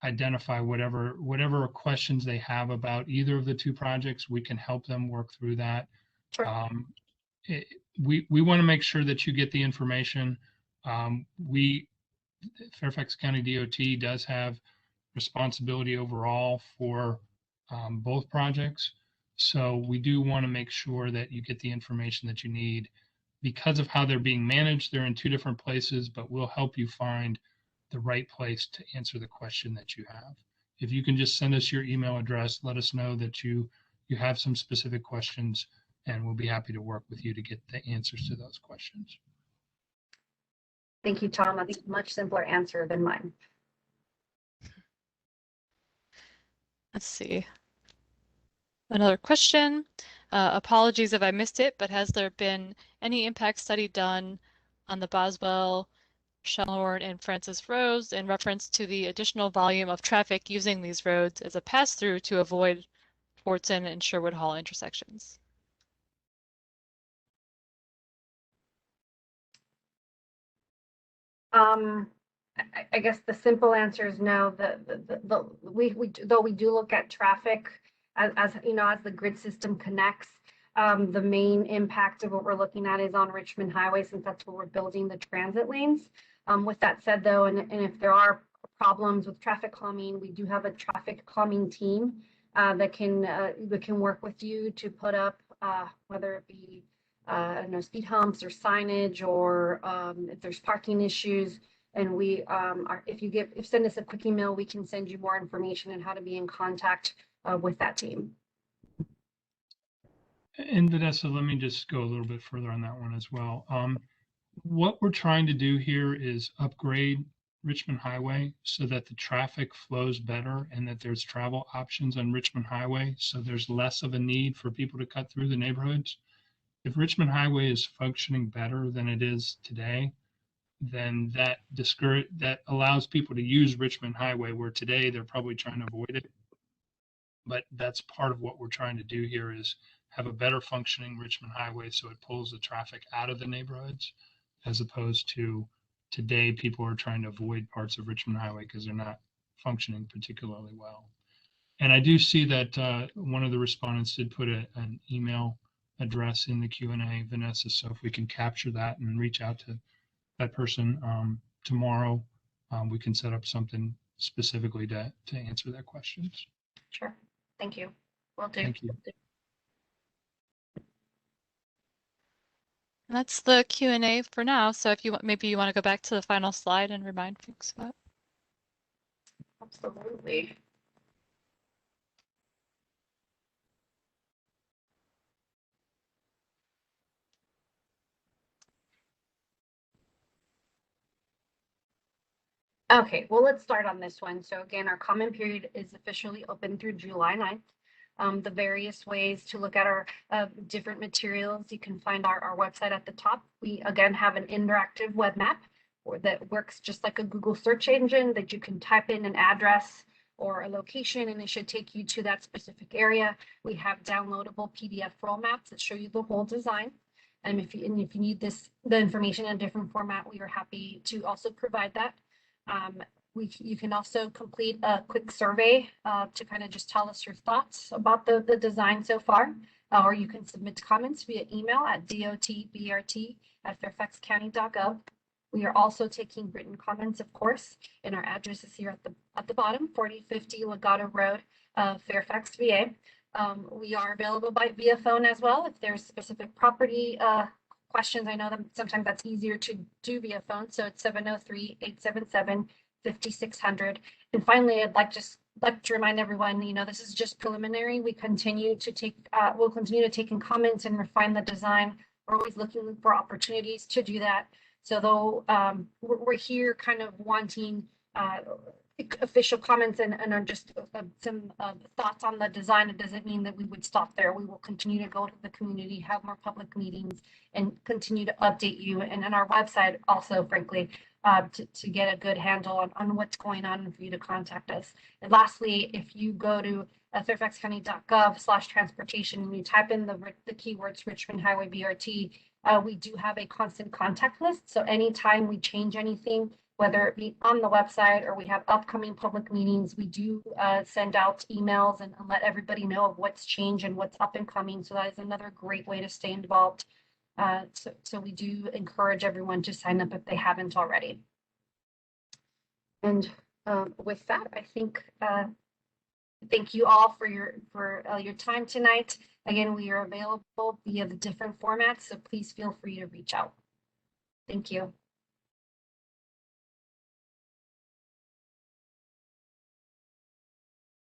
identify whatever questions they have about either of the two projects. We can help them work through that. Sure. We want to make sure that you get the information. Fairfax County DOT does have responsibility overall for both projects. So we do want to make sure that you get the information that you need. Because of how they're being managed, they're in two different places, but we'll help you find the right place to answer the question that you have. If you can just send us your email address, let us know that you have some specific questions, and we'll be happy to work with you to get the answers to those questions. Thank you, Tom. That's a much simpler answer than mine. Let's see. Another question. Apologies if I missed it, but has there been any impact study done on the Boswell, Shellhorn, and Francis roads in reference to the additional volume of traffic using these roads as a pass-through to avoid Fortson and Sherwood Hall intersections? I guess the simple answer is no. Though we do look at traffic as you know, as the grid system connects. The main impact of what we're looking at is on Richmond Highway, since that's where we're building the transit lanes. With that said, though, and if there are problems with traffic calming, we do have a traffic calming team that can work with you to put up whether it be speed humps or signage, or if there's parking issues. And we if send us a quick email, we can send you more information on how to be in contact with that team. And Vanessa, let me just go a little bit further on that one as well. What we're trying to do here is upgrade Richmond Highway so that the traffic flows better and that there's travel options on Richmond Highway, so there's less of a need for people to cut through the neighborhoods. If Richmond Highway is functioning better than it is today, then that allows people to use Richmond Highway, where today they're probably trying to avoid it. But that's part of what we're trying to do here, is have a better functioning Richmond Highway so it pulls the traffic out of the neighborhoods, as opposed to today people are trying to avoid parts of Richmond Highway because they're not functioning particularly well. And I do see that one of the respondents did put an email address in the Q&A, Vanessa, so if we can capture that and reach out to that person tomorrow, we can set up something specifically to answer their questions. Sure. Thank you. Will do. Thank you. And that's the Q&A for now. So if you want, maybe you want to go back to the final slide and remind folks about. Absolutely. Okay, well, let's start on this one. So again, our comment period is officially open through July 9th. The various ways to look at our different materials, you can find our website at the top. We again have an interactive web map that works just like a Google search engine, that you can type in an address or a location and it should take you to that specific area. We have downloadable PDF roll maps that show you the whole design. And if you need the information in a different format, we are happy to also provide that. You can also complete a quick survey to kind of just tell us your thoughts about the design so far, or you can submit comments via email at dotbrt@fairfaxcounty.gov. We are also taking written comments, of course, and our address is here at the bottom, 4050 Legato Road, Fairfax, VA. We are available via phone as well. If there's specific property questions, I know that sometimes that's easier to do via phone. So it's 703-877-5600. And finally, I'd like to remind everyone, this is just preliminary. We continue to take, we'll continue to take in comments and refine the design. We're always looking for opportunities to do that. So though we're here kind of wanting official comments and just some thoughts on the design, it doesn't mean that we would stop there. We will continue to go to the community, have more public meetings, and continue to update you, and on our website also, frankly, to get a good handle on what's going on and for you to contact us. And lastly, if you go to fairfaxcounty.gov/transportation and you type in the keywords Richmond Highway BRT, we do have a constant contact list. So anytime we change anything, whether it be on the website or we have upcoming public meetings, we do send out emails and let everybody know of what's changed and what's up and coming. So that is another great way to stay involved. So we do encourage everyone to sign up if they haven't already. And with that, I think thank you all for your time tonight. Again, we are available via the different formats, so please feel free to reach out. Thank you.